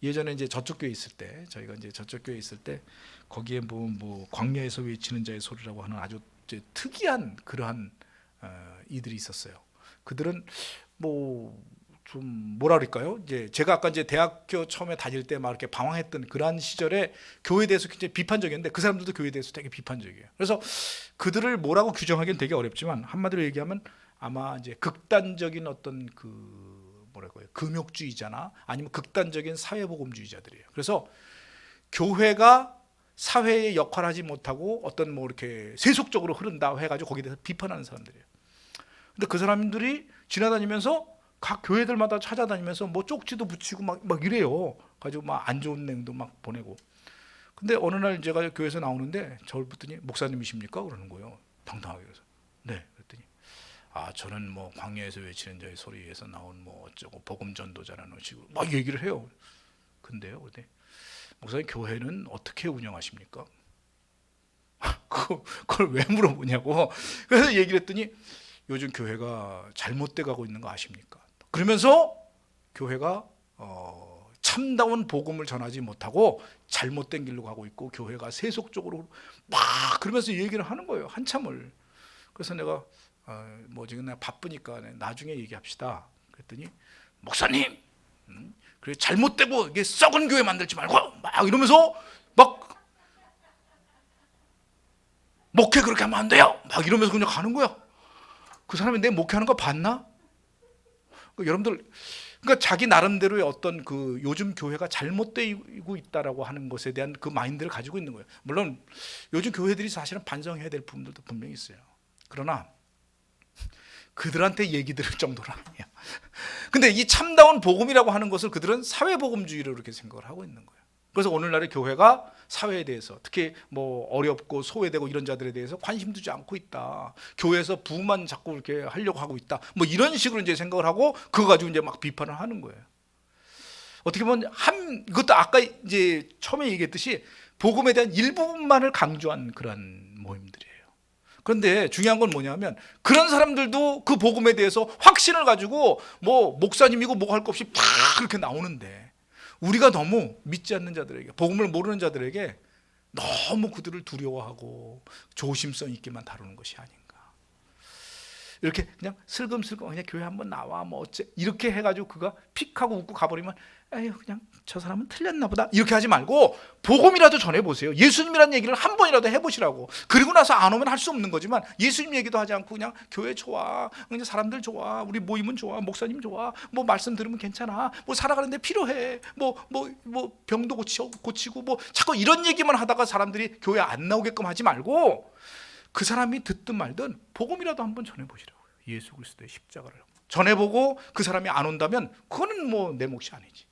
예전에 이제 저쪽 교회 있을 때, 저희가 이제 저쪽 교회 있을 때, 거기에 뭐 광야에서 외치는 자의 소리라고 하는 아주 특이한 그러한 이들이 있었어요. 그들은 뭐 좀 뭐라 그럴까요? 이제 제가 아까 이제 대학교 처음에 다닐 때 막 이렇게 방황했던 그러한 시절에 교회에 대해서 굉장히 비판적이었는데, 그 사람들도 교회에 대해서 되게 비판적이에요. 그래서 그들을 뭐라고 규정하기는 되게 어렵지만, 한마디로 얘기하면 아마 이제 극단적인 어떤 그 뭐랄까요, 금욕주의자나 아니면 극단적인 사회복음주의자들이에요. 그래서 교회가 사회의 역할을 하지 못하고 어떤 뭐 이렇게 세속적으로 흐른다 해가지고 거기에 대해서 비판하는 사람들이에요. 근데 그 사람들이 지나다니면서 각 교회들마다 찾아다니면서 뭐 쪽지도 붙이고 막 이래요. 가지고 막 안 좋은 내용도 막 보내고. 근데 어느 날 제가 교회에서 나오는데 저를 붙더니, 목사님이십니까? 그러는 거예요. 당당하게. 그래서 네. 그랬더니 저는 뭐 광야에서 외치는 자의 소리에서 나온 뭐 어쩌고 복음 전도자라는 식으로 막 얘기를 해요. 근데요, 목사님, 교회는 어떻게 운영하십니까? 그걸 왜 물어보냐고. 그래서 얘기를 했더니, 요즘 교회가 잘못돼 가고 있는 거 아십니까? 그러면서 교회가 참다운 복음을 전하지 못하고 잘못된 길로 가고 있고, 교회가 세속적으로 막 그러면서 얘기를 하는 거예요, 한참을. 그래서 내가 뭐 지금 내가 바쁘니까 나중에 얘기합시다 그랬더니, 목사님, 그래 잘못되고 이게 썩은 교회 만들지 말고 막 이러면서 막 목회 그렇게 하면 안 돼요 막 이러면서 그냥 가는 거야. 그 사람이 내 목회하는 거 봤나? 여러분들, 그러니까 자기 나름대로의 어떤 그 요즘 교회가 잘못되고 있다라고 하는 것에 대한 그 마인드를 가지고 있는 거예요. 물론 요즘 교회들이 사실은 반성해야 될 부분들도 분명히 있어요. 그러나 그들한테 얘기 들을 정도는 아니에요. 근데 이 참다운 복음이라고 하는 것을 그들은 사회복음주의로 이렇게 생각을 하고 있는 거예요. 그래서 오늘날의 교회가 사회에 대해서, 특히 뭐 어렵고 소외되고 이런 자들에 대해서 관심 두지 않고 있다. 교회에서 부만 자꾸 이렇게 하려고 하고 있다. 뭐 이런 식으로 이제 생각을 하고 그거 가지고 이제 막 비판을 하는 거예요. 어떻게 보면 이것도 아까 이제 처음에 얘기했듯이 복음에 대한 일부분만을 강조한 그런 모임들이에요. 그런데 중요한 건 뭐냐면, 그런 사람들도 그 복음에 대해서 확신을 가지고 뭐 목사님이고 뭐 할 것 없이 팍 그렇게 나오는데, 우리가 너무 믿지 않는 자들에게, 복음을 모르는 자들에게 너무 그들을 두려워하고 조심성 있게만 다루는 것이 아닌가. 이렇게 그냥 슬금슬금 그냥 교회 한번 나와 뭐 어째 이렇게 해가지고 그가 픽하고 웃고 가버리면, 에휴 그냥 저 사람은 틀렸나 보다 이렇게 하지 말고 복음이라도 전해보세요. 예수님이라는 얘기를 한 번이라도 해보시라고. 그리고 나서 안 오면 할 수 없는 거지만, 예수님 얘기도 하지 않고 그냥 교회 좋아, 그냥 사람들 좋아, 우리 모임은 좋아, 목사님 좋아, 뭐 말씀 들으면 괜찮아, 뭐 살아가는데 필요해, 뭐 병도 고치고 뭐 자꾸 이런 얘기만 하다가 사람들이 교회 안 나오게끔 하지 말고, 그 사람이 듣든 말든 복음이라도 한번 전해보시라고요. 예수 그리스도의 십자가를 전해보고 그 사람이 안 온다면 그거는 뭐 내 몫이 아니지.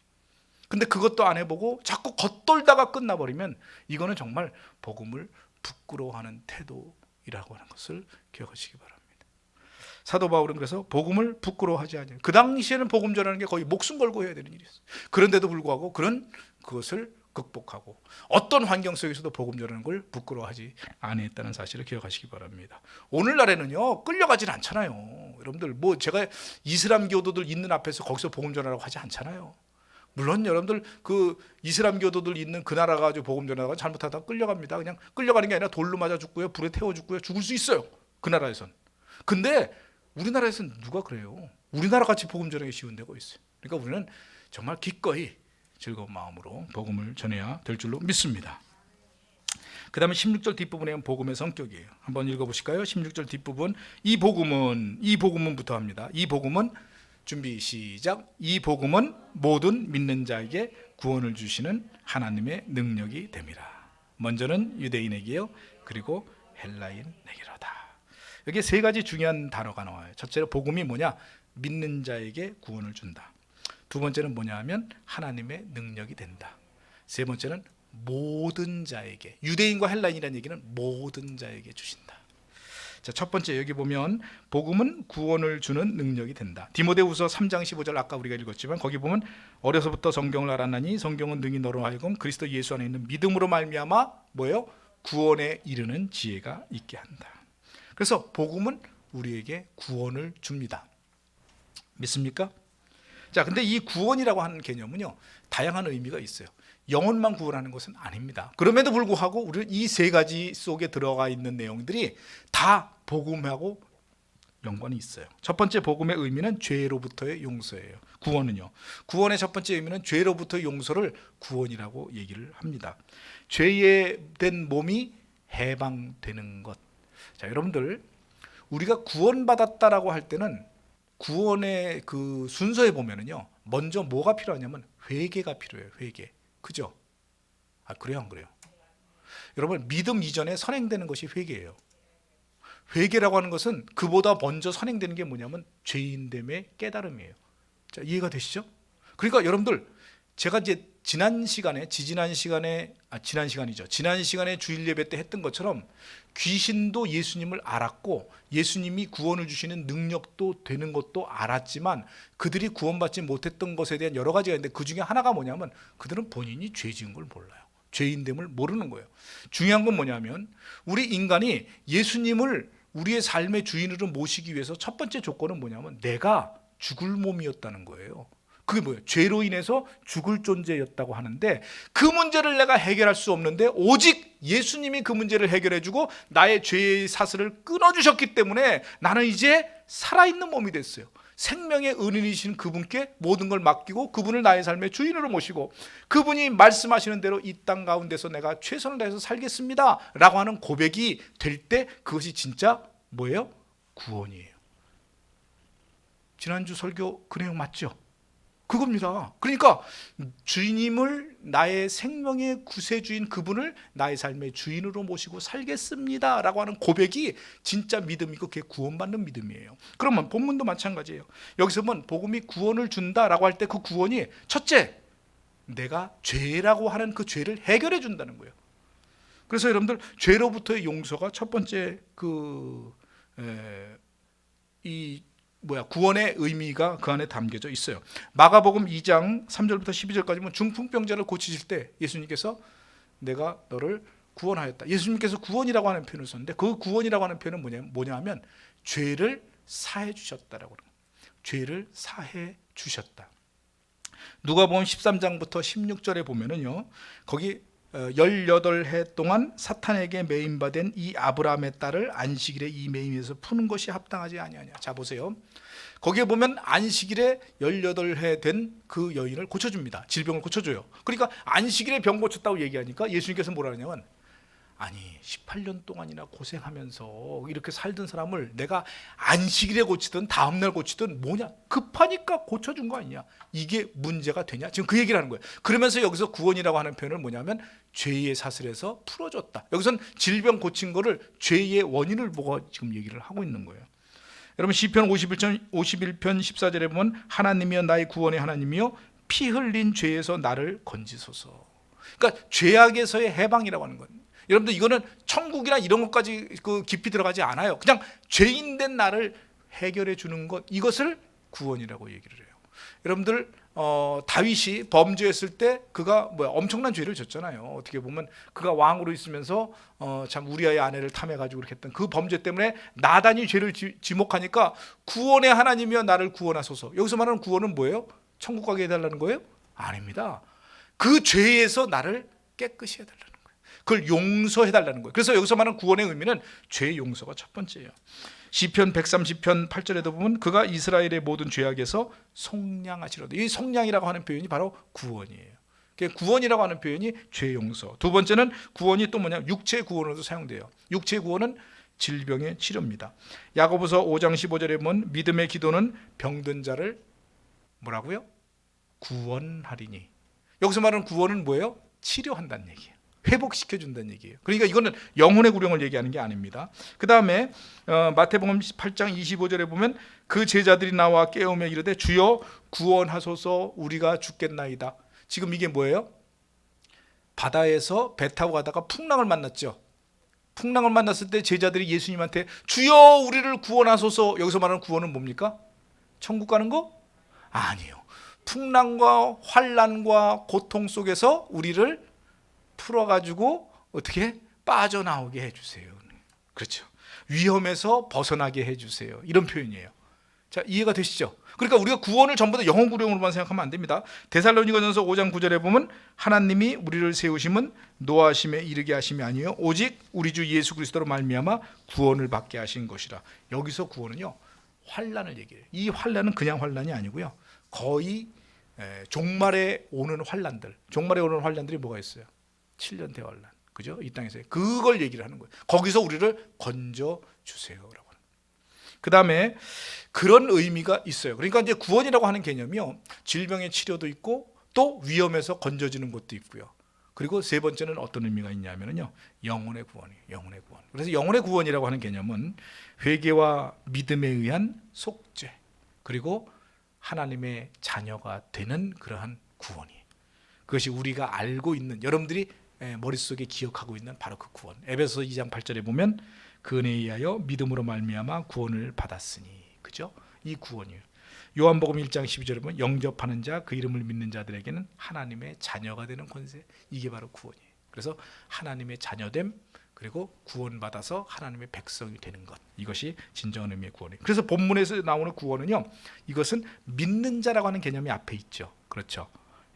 근데 그것도 안 해보고 자꾸 겉돌다가 끝나버리면 이거는 정말 복음을 부끄러워하는 태도이라고 하는 것을 기억하시기 바랍니다. 사도 바울은 그래서 복음을 부끄러워하지 않아요. 그 당시에는 복음 전하는 게 거의 목숨 걸고 해야 되는 일이었어요. 그런데도 불구하고 그는 그것을 극복하고 어떤 환경 속에서도 복음 전하는 걸 부끄러워하지 않았다는 사실을 기억하시기 바랍니다. 오늘날에는요 끌려가진 않잖아요. 여러분들 뭐 제가 이슬람 교도들 있는 앞에서 거기서 복음 전하라고 하지 않잖아요. 물론 여러분들 그 이슬람 교도들 있는 그 나라 가지고 복음 전하다가 잘못하다 끌려갑니다. 그냥 끌려가는 게 아니라 돌로 맞아 죽고요, 불에 태워 죽고요, 죽을 수 있어요. 그 나라에선. 근데 우리나라에서는 누가 그래요? 우리나라 같이 복음 전하기 쉬운 데가 있어요. 그러니까 우리는 정말 기꺼이 즐거운 마음으로 복음을 전해야 될 줄로 믿습니다. 그 다음에 16절 뒷부분에 보면 복음의 성격이에요. 한번 읽어보실까요? 16절 뒷부분. 이 복음은부터 합니다. 이 복음은 준비 시작. 이 복음은 모든 믿는 자에게 구원을 주시는 하나님의 능력이 됨이라. 먼저는 유대인에게요, 그리고 헬라인에게로다. 여기 세 가지 중요한 단어가 나와요. 첫째로 복음이 뭐냐? 믿는 자에게 구원을 준다. 두 번째는 뭐냐 하면 하나님의 능력이 된다. 세 번째는 모든 자에게, 유대인과 헬라인이라는 얘기는 모든 자에게 주신다. 자, 첫 번째 여기 보면 복음은 구원을 주는 능력이 된다. 디모데후서 3장 15절 아까 우리가 읽었지만 거기 보면 어려서부터 성경을 알았나니 성경은 능히 너로 하여금 그리스도 예수 안에 있는 믿음으로 말미암아 뭐예요? 구원에 이르는 지혜가 있게 한다. 그래서 복음은 우리에게 구원을 줍니다. 믿습니까? 자, 근데 이 구원이라고 하는 개념은요 다양한 의미가 있어요. 영혼만 구원하는 것은 아닙니다. 그럼에도 불구하고 우리는 이 세 가지 속에 들어가 있는 내용들이 다 복음하고 연관이 있어요. 첫 번째 복음의 의미는 죄로부터의 용서예요. 구원은요, 구원의 첫 번째 의미는 죄로부터의 용서를 구원이라고 얘기를 합니다. 죄에 된 몸이 해방되는 것. 자, 여러분들 우리가 구원받았다라고 할 때는 구원의 그 순서에 보면은요 먼저 뭐가 필요하냐면 회개가 필요해요. 회개. 그죠? 아, 그래요 안 그래요? 여러분 믿음 이전에 선행되는 것이 회개예요. 회개라고 하는 것은 그보다 먼저 선행되는 게 뭐냐면 죄인됨의 깨달음이에요. 자, 이해가 되시죠? 그러니까 여러분들 제가 이제 지난 시간에 주일 예배 때 했던 것처럼 귀신도 예수님을 알았고 예수님이 구원을 주시는 능력도 되는 것도 알았지만 그들이 구원받지 못했던 것에 대한 여러 가지가 있는데 그 중에 하나가 뭐냐면 그들은 본인이 죄 지은 걸 몰라요. 죄인됨을 모르는 거예요. 중요한 건 뭐냐면 우리 인간이 예수님을 우리의 삶의 주인으로 모시기 위해서 첫 번째 조건은 뭐냐면 내가 죽을 몸이었다는 거예요. 그게 뭐예요? 죄로 인해서 죽을 존재였다고 하는데 그 문제를 내가 해결할 수 없는데 오직 예수님이 그 문제를 해결해주고 나의 죄의 사슬을 끊어주셨기 때문에 나는 이제 살아있는 몸이 됐어요. 생명의 은인이신 그분께 모든 걸 맡기고 그분을 나의 삶의 주인으로 모시고 그분이 말씀하시는 대로 이 땅 가운데서 내가 최선을 다해서 살겠습니다 라고 하는 고백이 될 때 그것이 진짜 뭐예요? 구원이에요. 지난주 설교 그 내용 맞죠? 그겁니다. 그러니까 주님을 나의 생명의 구세주인 그분을 나의 삶의 주인으로 모시고 살겠습니다 라고 하는 고백이 진짜 믿음이고 그게 구원받는 믿음이에요. 그러면 본문도 마찬가지예요. 여기서 보면 복음이 구원을 준다라고 할 때 그 구원이 첫째 내가 죄라고 하는 그 죄를 해결해 준다는 거예요. 그래서 여러분들 죄로부터의 용서가 첫 번째 구원의 의미가 그 안에 담겨져 있어요. 마가복음 2장 3절부터 12절까지 보면 중풍병자를 고치실 때 예수님께서 내가 너를 구원하였다. 예수님께서 구원이라고 하는 표현을 썼는데 그 구원이라고 하는 표현은 뭐냐 하면 죄를 사해 주셨다라고 그래요. 죄를 사해 주셨다. 누가복음 13장부터 16절에 보면은요. 거기 18해 동안 사탄에게 매임받은 이 아브라함의 딸을 안식일에 이 매임에서 푸는 것이 합당하지 아니하냐. 자 보세요. 거기에 보면 안식일에 18해 된 그 여인을 고쳐줍니다. 질병을 고쳐줘요. 그러니까 안식일에 병 고쳤다고 얘기하니까 예수님께서 뭐라 하냐면 아니 18년 동안이나 고생하면서 이렇게 살던 사람을 내가 안식일에 고치든 다음날 고치든 뭐냐 급하니까 고쳐준 거 아니냐 이게 문제가 되냐 지금 그 얘기를 하는 거예요. 그러면서 여기서 구원이라고 하는 표현을 뭐냐면 죄의 사슬에서 풀어줬다. 여기서는 질병 고친 거를 죄의 원인을 보고 지금 얘기를 하고 있는 거예요. 여러분 시편 51편 14절에 보면 하나님이여 나의 구원의 하나님이여 피 흘린 죄에서 나를 건지소서. 그러니까 죄악에서의 해방이라고 하는 건, 여러분들 이거는 천국이나 이런 것까지 깊이 들어가지 않아요. 그냥 죄인된 나를 해결해 주는 것, 이것을 구원이라고 얘기를 해요. 여러분들 다윗이 범죄했을 때 그가 엄청난 죄를 졌잖아요. 어떻게 보면 그가 왕으로 있으면서 참 우리아의 아내를 탐해가지고 그렇게 했던 그 범죄 때문에 나단이 죄를 지목하니까 구원의 하나님이여 나를 구원하소서. 여기서 말하는 구원은 뭐예요? 천국 가게 해달라는 거예요? 아닙니다. 그 죄에서 나를 깨끗이 해달라는 거예요. 그걸 용서해달라는 거예요. 그래서 여기서 말하는 구원의 의미는 죄 용서가 첫 번째예요. 시편 130편 8절에도 보면 그가 이스라엘의 모든 죄악에서 속량하시로다. 이 속량이라고 하는 표현이 바로 구원이에요. 구원이라고 하는 표현이 죄 용서. 두 번째는 구원이 또 뭐냐? 육체 구원으로도 사용돼요. 육체 구원은 질병의 치료입니다. 야고보서 5장 15절에 보면 믿음의 기도는 병든 자를 뭐라고요? 구원하리니. 여기서 말하는 구원은 뭐예요? 치료한다는 얘기예요. 회복시켜준다는 얘기예요. 그러니까 이거는 영혼의 구령을 얘기하는 게 아닙니다. 그 다음에 마태복음 8장 25절에 보면 그 제자들이 나와 깨우며 이르되 주여 구원하소서 우리가 죽겠나이다. 지금 이게 뭐예요? 바다에서 배 타고 가다가 풍랑을 만났죠. 풍랑을 만났을 때 제자들이 예수님한테 주여 우리를 구원하소서. 여기서 말하는 구원은 뭡니까? 천국 가는 거? 아니에요. 풍랑과 환난과 고통 속에서 우리를 풀어가지고 어떻게 빠져나오게 해주세요. 그렇죠. 위험에서 벗어나게 해주세요. 이런 표현이에요. 자, 이해가 되시죠? 그러니까 우리가 구원을 전부 다 영혼 구령으로만 생각하면 안 됩니다. 데살로니가전서 5장 9절에 보면 하나님이 우리를 세우심은 노하심에 이르게 하심이 아니요 오직 우리 주 예수 그리스도로 말미암아 구원을 받게 하신 것이라. 여기서 구원은요 환난을 얘기해요. 이 환난은 그냥 환난이 아니고요, 거의 종말에 오는 환난들, 종말에 오는 환난들이 뭐가 있어요? 7년 대환란, 그죠? 이 땅에서 그걸 얘기를 하는 거예요. 거기서 우리를 건져 주세요라고. 그 다음에 그런 의미가 있어요. 그러니까 이제 구원이라고 하는 개념이요, 질병의 치료도 있고 또 위험에서 건져지는 것도 있고요. 그리고 세 번째는 어떤 의미가 있냐면요, 영혼의 구원이에요. 영혼의 구원. 그래서 영혼의 구원이라고 하는 개념은 회개와 믿음에 의한 속죄, 그리고 하나님의 자녀가 되는 그러한 구원이에요. 그것이 우리가 알고 있는, 여러분들이 머릿속에 기억하고 있는 바로 그 구원. 에베소서 2장 8절에 보면 그 은혜에 의하여 믿음으로 말미암아 구원을 받았으니, 그죠? 이 구원이에요. 요한복음 1장 12절에 보면 영접하는 자, 그 이름을 믿는 자들에게는 하나님의 자녀가 되는 권세, 이게 바로 구원이에요. 그래서 하나님의 자녀됨, 그리고 구원받아서 하나님의 백성이 되는 것, 이것이 진정한 의미의 구원이에요. 그래서 본문에서 나오는 구원은요, 이것은 믿는 자라고 하는 개념이 앞에 있죠. 그렇죠?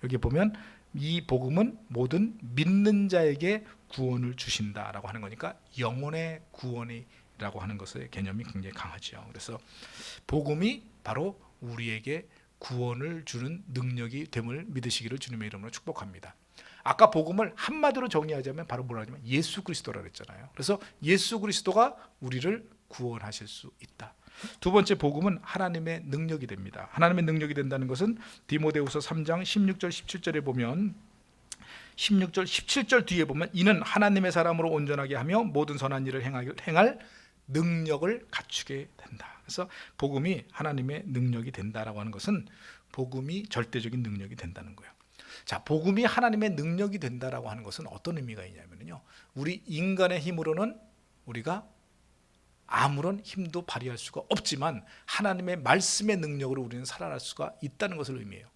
여기 보면 이 복음은 모든 믿는 자에게 구원을 주신다라고 하는 거니까 영혼의 구원이라고 하는 것의 개념이 굉장히 강하죠. 그래서 복음이 바로 우리에게 구원을 주는 능력이 됨을 믿으시기를 주님의 이름으로 축복합니다. 아까 복음을 한마디로 정리하자면 바로 뭐라 하냐면 예수 그리스도라고 했잖아요. 그래서 예수 그리스도가 우리를 구원하실 수 있다. 두 번째, 복음은 하나님의 능력이 됩니다. 하나님의 능력이 된다는 것은 디모데후서 3장 16절 17절에 보면 16절 17절 뒤에 보면 이는 하나님의 사람으로 온전하게 하며 모든 선한 일을 행할 능력을 갖추게 된다. 그래서 복음이 하나님의 능력이 된다라고 하는 것은 복음이 절대적인 능력이 된다는 거예요. 자, 복음이 하나님의 능력이 된다라고 하는 것은 어떤 의미가 있냐면요, 우리 인간의 힘으로는 우리가 아무런 힘도 발휘할 수가 없지만 하나님의 말씀의 능력으로 우리는 살아날 수가 있다는 것을 의미해요.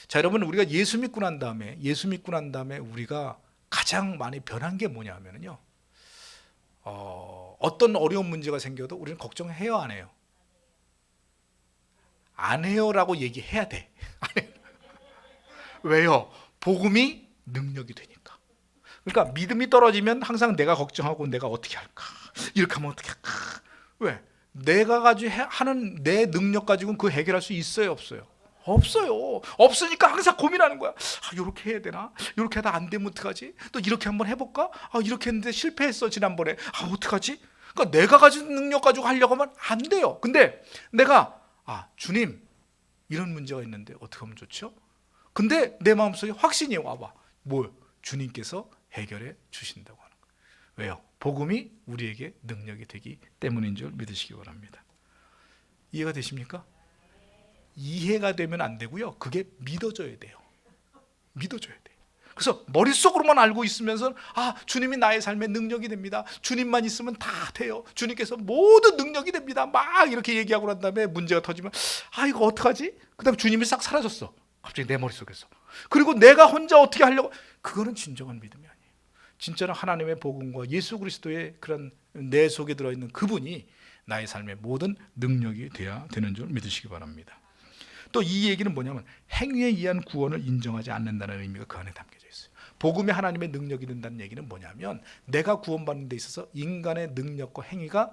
자, 여러분, 우리가 예수 믿고 난 다음에 우리가 가장 많이 변한 게 뭐냐 하면요, 어떤 어려운 문제가 생겨도 우리는 걱정해요, 안 해요? 안 해요라고 얘기해야 돼. 왜요? 복음이 능력이 되니까. 그러니까 믿음이 떨어지면 항상 내가 걱정하고 내가 어떻게 할까, 이렇게 하면 어떻게 할까. 왜? 내가 가지고 하는 내 능력 가지고는 그 해결할 수 있어요, 없어요? 없어요. 없으니까 항상 고민하는 거야. 이렇게 해야 되나? 이렇게 하다 안 되면 어떡하지? 또 이렇게 한번 해볼까? 이렇게 했는데 실패했어 지난번에. 어떡하지? 그러니까 내가 가진 능력 가지고 하려고 하면 안 돼요. 근데 내가 주님, 이런 문제가 있는데 어떻게 하면 좋죠? 근데 내 마음속에 확신이 와봐. 뭘? 주님께서 해결해 주신다고 하는 거예요. 왜요? 복음이 우리에게 능력이 되기 때문인 줄 믿으시기 바랍니다. 이해가 되십니까? 이해가 되면 안 되고요. 그게 믿어져야 돼요. 믿어져야 돼요. 그래서 머릿속으로만 알고 있으면서 주님이 나의 삶의 능력이 됩니다. 주님만 있으면 다 돼요. 주님께서 모든 능력이 됩니다. 막 이렇게 얘기하고 난 다음에 문제가 터지면 이거 어떡하지? 그 다음에 주님이 싹 사라졌어. 갑자기 내 머릿속에서. 그리고 내가 혼자 어떻게 하려고. 그거는 진정한 믿음이 아니에요. 진짜로 하나님의 복음과 예수 그리스도의 그런 내 속에 들어있는 그분이 나의 삶의 모든 능력이 되어야 되는 줄 믿으시기 바랍니다. 또 이 얘기는 뭐냐면 행위에 의한 구원을 인정하지 않는다는 의미가 그 안에 담겨져 있어요. 복음이 하나님의 능력이 된다는 얘기는 뭐냐면 내가 구원받는 데 있어서 인간의 능력과 행위가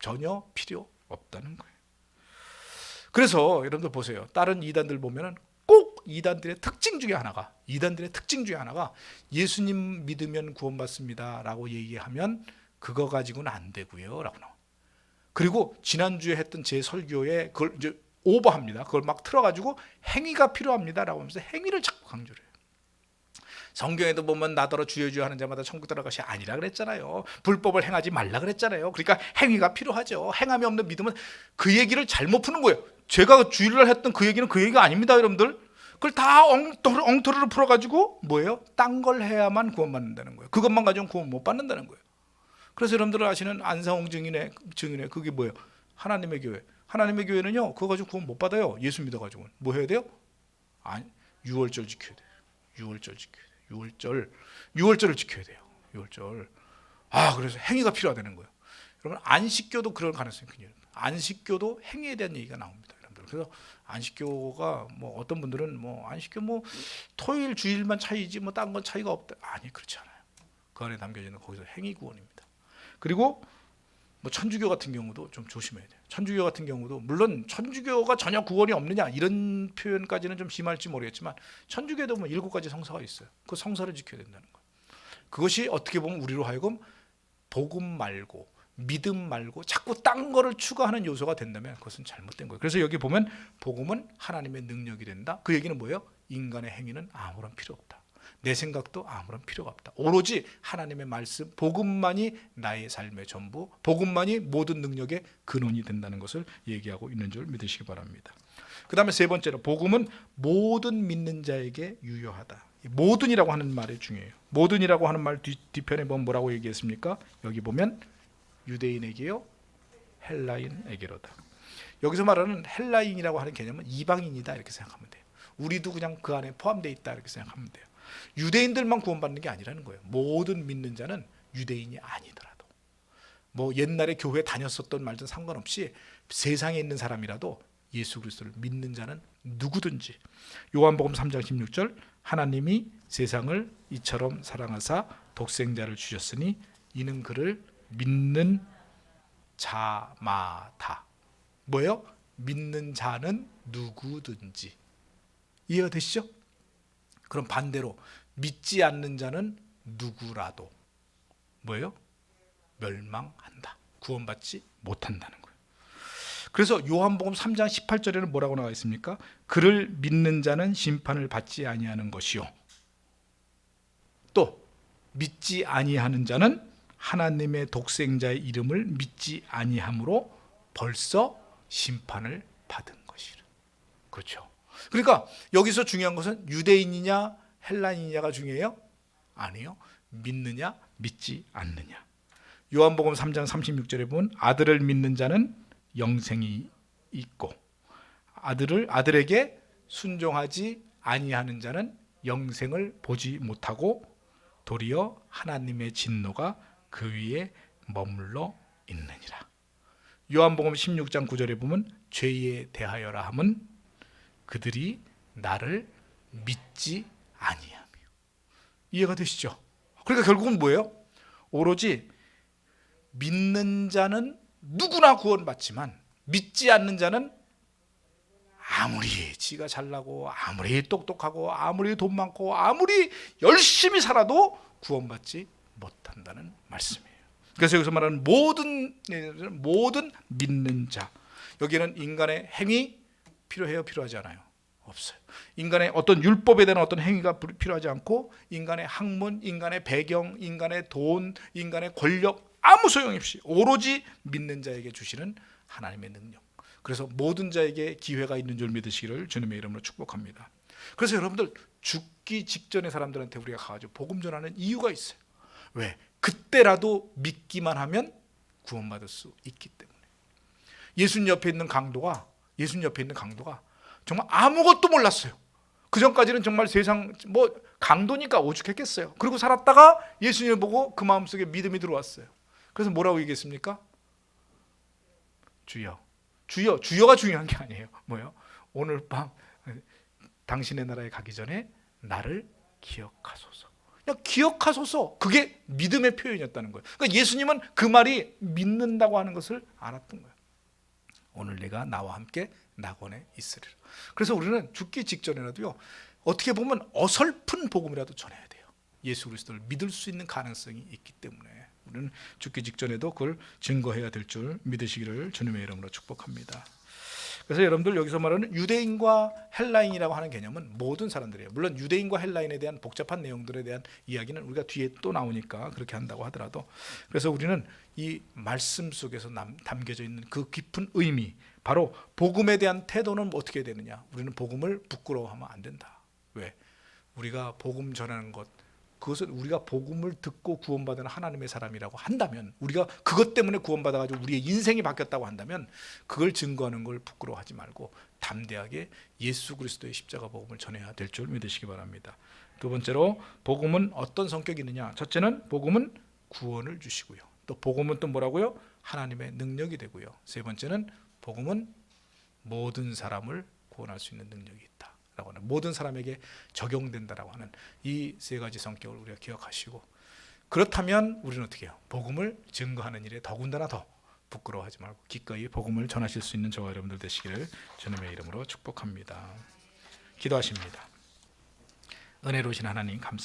전혀 필요 없다는 거예요. 그래서 여러분들 보세요. 다른 이단들 보면은 꼭 이단들의 특징 중에 하나가 예수님 믿으면 구원받습니다 라고 얘기하면 그거 가지고는 안 되고요 라고 나와요. 그리고 지난주에 했던 제 설교에 그걸 이제 오버합니다. 그걸 막 틀어가지고 행위가 필요합니다 라고 하면서 행위를 자꾸 강조를 해요. 성경에도 보면 나더러 주여 주여 하는 자마다 천국 들어갈 것이 아니라 그랬잖아요. 불법을 행하지 말라 그랬잖아요. 그러니까 행위가 필요하죠. 행함이 없는 믿음은 그 얘기를 잘못 푸는 거예요. 제가 주일날 했던 그 얘기는 그 얘기가 아닙니다 여러분들. 그걸 다 엉터리로 풀어가지고 뭐예요? 딴 걸 해야만 구원받는다는 거예요. 그것만 가지고는 구원 못 받는다는 거예요. 그래서 여러분들 아시는 안상홍 증인의 그게 뭐예요? 하나님의 교회. 하나님의 교회는요 그거 가지고 구원 못 받아요. 예수 믿어가지고는. 뭐 해야 돼요? 유월절 지켜야 돼요. 유월절 지켜야 돼요. 유월절을 지켜야 돼요. 유월절. 그래서 행위가 필요하다는 거예요. 여러분 안식교도 그럴 가능성이 크죠. 안식교도 행위에 대한 얘기가 나옵니다. 여러분들. 그래서 안식교가 뭐 어떤 분들은 안식교 토요일 주일만 차이지 딴 건 차이가 없다. 아니 그렇지 않아요. 그 안에 담겨져 있는 거기서 행위 구원입니다. 그리고 천주교 같은 경우도 좀 조심해야 돼요. 천주교 같은 경우도 물론 천주교가 전혀 구원이 없느냐 이런 표현까지는 좀 심할지 모르겠지만 천주교에도 7가지 성사가 있어요. 그 성사를 지켜야 된다는 거예요. 그것이 어떻게 보면 우리로 하여금 복음 말고 믿음 말고 자꾸 딴 거를 추가하는 요소가 된다면 그것은 잘못된 거예요. 그래서 여기 보면 복음은 하나님의 능력이 된다. 그 얘기는 뭐예요? 인간의 행위는 아무런 필요 없다. 내 생각도 아무런 필요가 없다. 오로지 하나님의 말씀, 복음만이 나의 삶의 전부, 복음만이 모든 능력의 근원이 된다는 것을 얘기하고 있는 줄 믿으시기 바랍니다. 그 다음에 세 번째로 복음은 모든 믿는 자에게 유효하다. 모든이라고 하는 말이 중요해요. 모든이라고 하는 말 뒤편에 보면 뭐라고 얘기했습니까? 여기 보면 유대인에게요, 헬라인에게로다. 여기서 말하는 헬라인이라고 하는 개념은 이방인이다 이렇게 생각하면 돼요. 우리도 그냥 그 안에 포함되어 있다 이렇게 생각하면 돼요. 유대인들만 구원받는 게 아니라는 거예요. 모든 믿는 자는 유대인이 아니더라도 옛날에 교회 다녔었던 말든 상관없이 세상에 있는 사람이라도 예수 그리스도를 믿는 자는 누구든지 요한복음 3장 16절 하나님이 세상을 이처럼 사랑하사 독생자를 주셨으니 이는 그를 믿는 자마다 뭐예요? 믿는 자는 누구든지. 이해가 되시죠? 그럼 반대로 믿지 않는 자는 누구라도 뭐예요? 멸망한다. 구원받지 못한다는 거예요. 그래서 요한복음 3장 18절에는 뭐라고 나와 있습니까? 그를 믿는 자는 심판을 받지 아니하는 것이요. 또 믿지 아니하는 자는 하나님의 독생자의 이름을 믿지 아니함으로 벌써 심판을 받은 것이라. 그렇죠. 그러니까 여기서 중요한 것은 유대인이냐 헬라인이냐가 중요해요? 아니요. 믿느냐 믿지 않느냐. 요한복음 3장 36절에 보면 아들을 믿는 자는 영생이 있고 아들에게 순종하지 아니하는 자는 영생을 보지 못하고 도리어 하나님의 진노가 그 위에 머물러 있느니라. 요한복음 16장 9절에 보면 죄에 대하여라 함은 그들이 나를 믿지 아니하며. 이해가 되시죠? 그러니까 결국은 뭐예요? 오로지 믿는 자는 누구나 구원받지만 믿지 않는 자는 아무리 지가 잘나고 아무리 똑똑하고 아무리 돈 많고 아무리 열심히 살아도 구원받지 못한다는 말씀이에요. 그래서 여기서 말하는 모든 믿는 자, 여기는 인간의 행위 필요해요? 필요하지 않아요? 없어요. 인간의 어떤 율법에 대한 어떤 행위가 필요하지 않고 인간의 학문, 인간의 배경, 인간의 돈, 인간의 권력 아무 소용없이 오로지 믿는 자에게 주시는 하나님의 능력. 그래서 모든 자에게 기회가 있는 줄 믿으시기를 주님의 이름으로 축복합니다. 그래서 여러분들 죽기 직전의 사람들한테 우리가 가가지고 복음 전하는 이유가 있어요. 왜? 그때라도 믿기만 하면 구원받을 수 있기 때문에. 예수님 옆에 있는 강도가 정말 아무것도 몰랐어요. 그 전까지는 정말 세상 강도니까 오죽했겠어요. 그리고 살았다가 예수님을 보고 그 마음속에 믿음이 들어왔어요. 그래서 뭐라고 얘기했습니까? 주여. 주여가 중요한 게 아니에요. 뭐요? 오늘 밤 당신의 나라에 가기 전에 나를 기억하소서. 그냥 기억하소서. 그게 믿음의 표현이었다는 거예요. 그러니까 예수님은 그 말이 믿는다고 하는 것을 알았던 거예요. 오늘 내가 나와 함께 낙원에 있으리라. 그래서 우리는 죽기 직전이라도요, 어떻게 보면 어설픈 복음이라도 전해야 돼요. 예수 그리스도를 믿을 수 있는 가능성이 있기 때문에 우리는 죽기 직전에도 그걸 증거해야 될 줄 믿으시기를 주님의 이름으로 축복합니다. 그래서 여러분들 여기서 말하는 유대인과 헬라인이라고 하는 개념은 모든 사람들이에요. 물론 유대인과 헬라인에 대한 복잡한 내용들에 대한 이야기는 우리가 뒤에 또 나오니까 그렇게 한다고 하더라도, 그래서 우리는 이 말씀 속에서 담겨져 있는 그 깊은 의미, 바로 복음에 대한 태도는 어떻게 되느냐. 우리는 복음을 부끄러워하면 안 된다. 왜? 우리가 복음 전하는 것, 그것은 우리가 복음을 듣고 구원받은 하나님의 사람이라고 한다면, 우리가 그것 때문에 구원받아가지고 우리의 인생이 바뀌었다고 한다면 그걸 증거하는 걸 부끄러워하지 말고 담대하게 예수 그리스도의 십자가 복음을 전해야 될 줄 믿으시기 바랍니다. 두 번째로, 복음은 어떤 성격이 있느냐. 첫째는 복음은 구원을 주시고요. 또 복음은 또 뭐라고요? 하나님의 능력이 되고요. 세 번째는 복음은 모든 사람을 구원할 수 있는 능력이 있다 라고 하는, 모든 사람에게 적용된다라고 하는 이 세 가지 성격을 우리가 기억하시고, 그렇다면 우리는 어떻게 해요? 복음을 증거하는 일에 더군다나 더 부끄러워하지 말고 기꺼이 복음을 전하실 수 있는 저와 여러분들 되시기를 주님의 이름으로 축복합니다. 기도하십니다. 은혜로우신 하나님 감사합니다.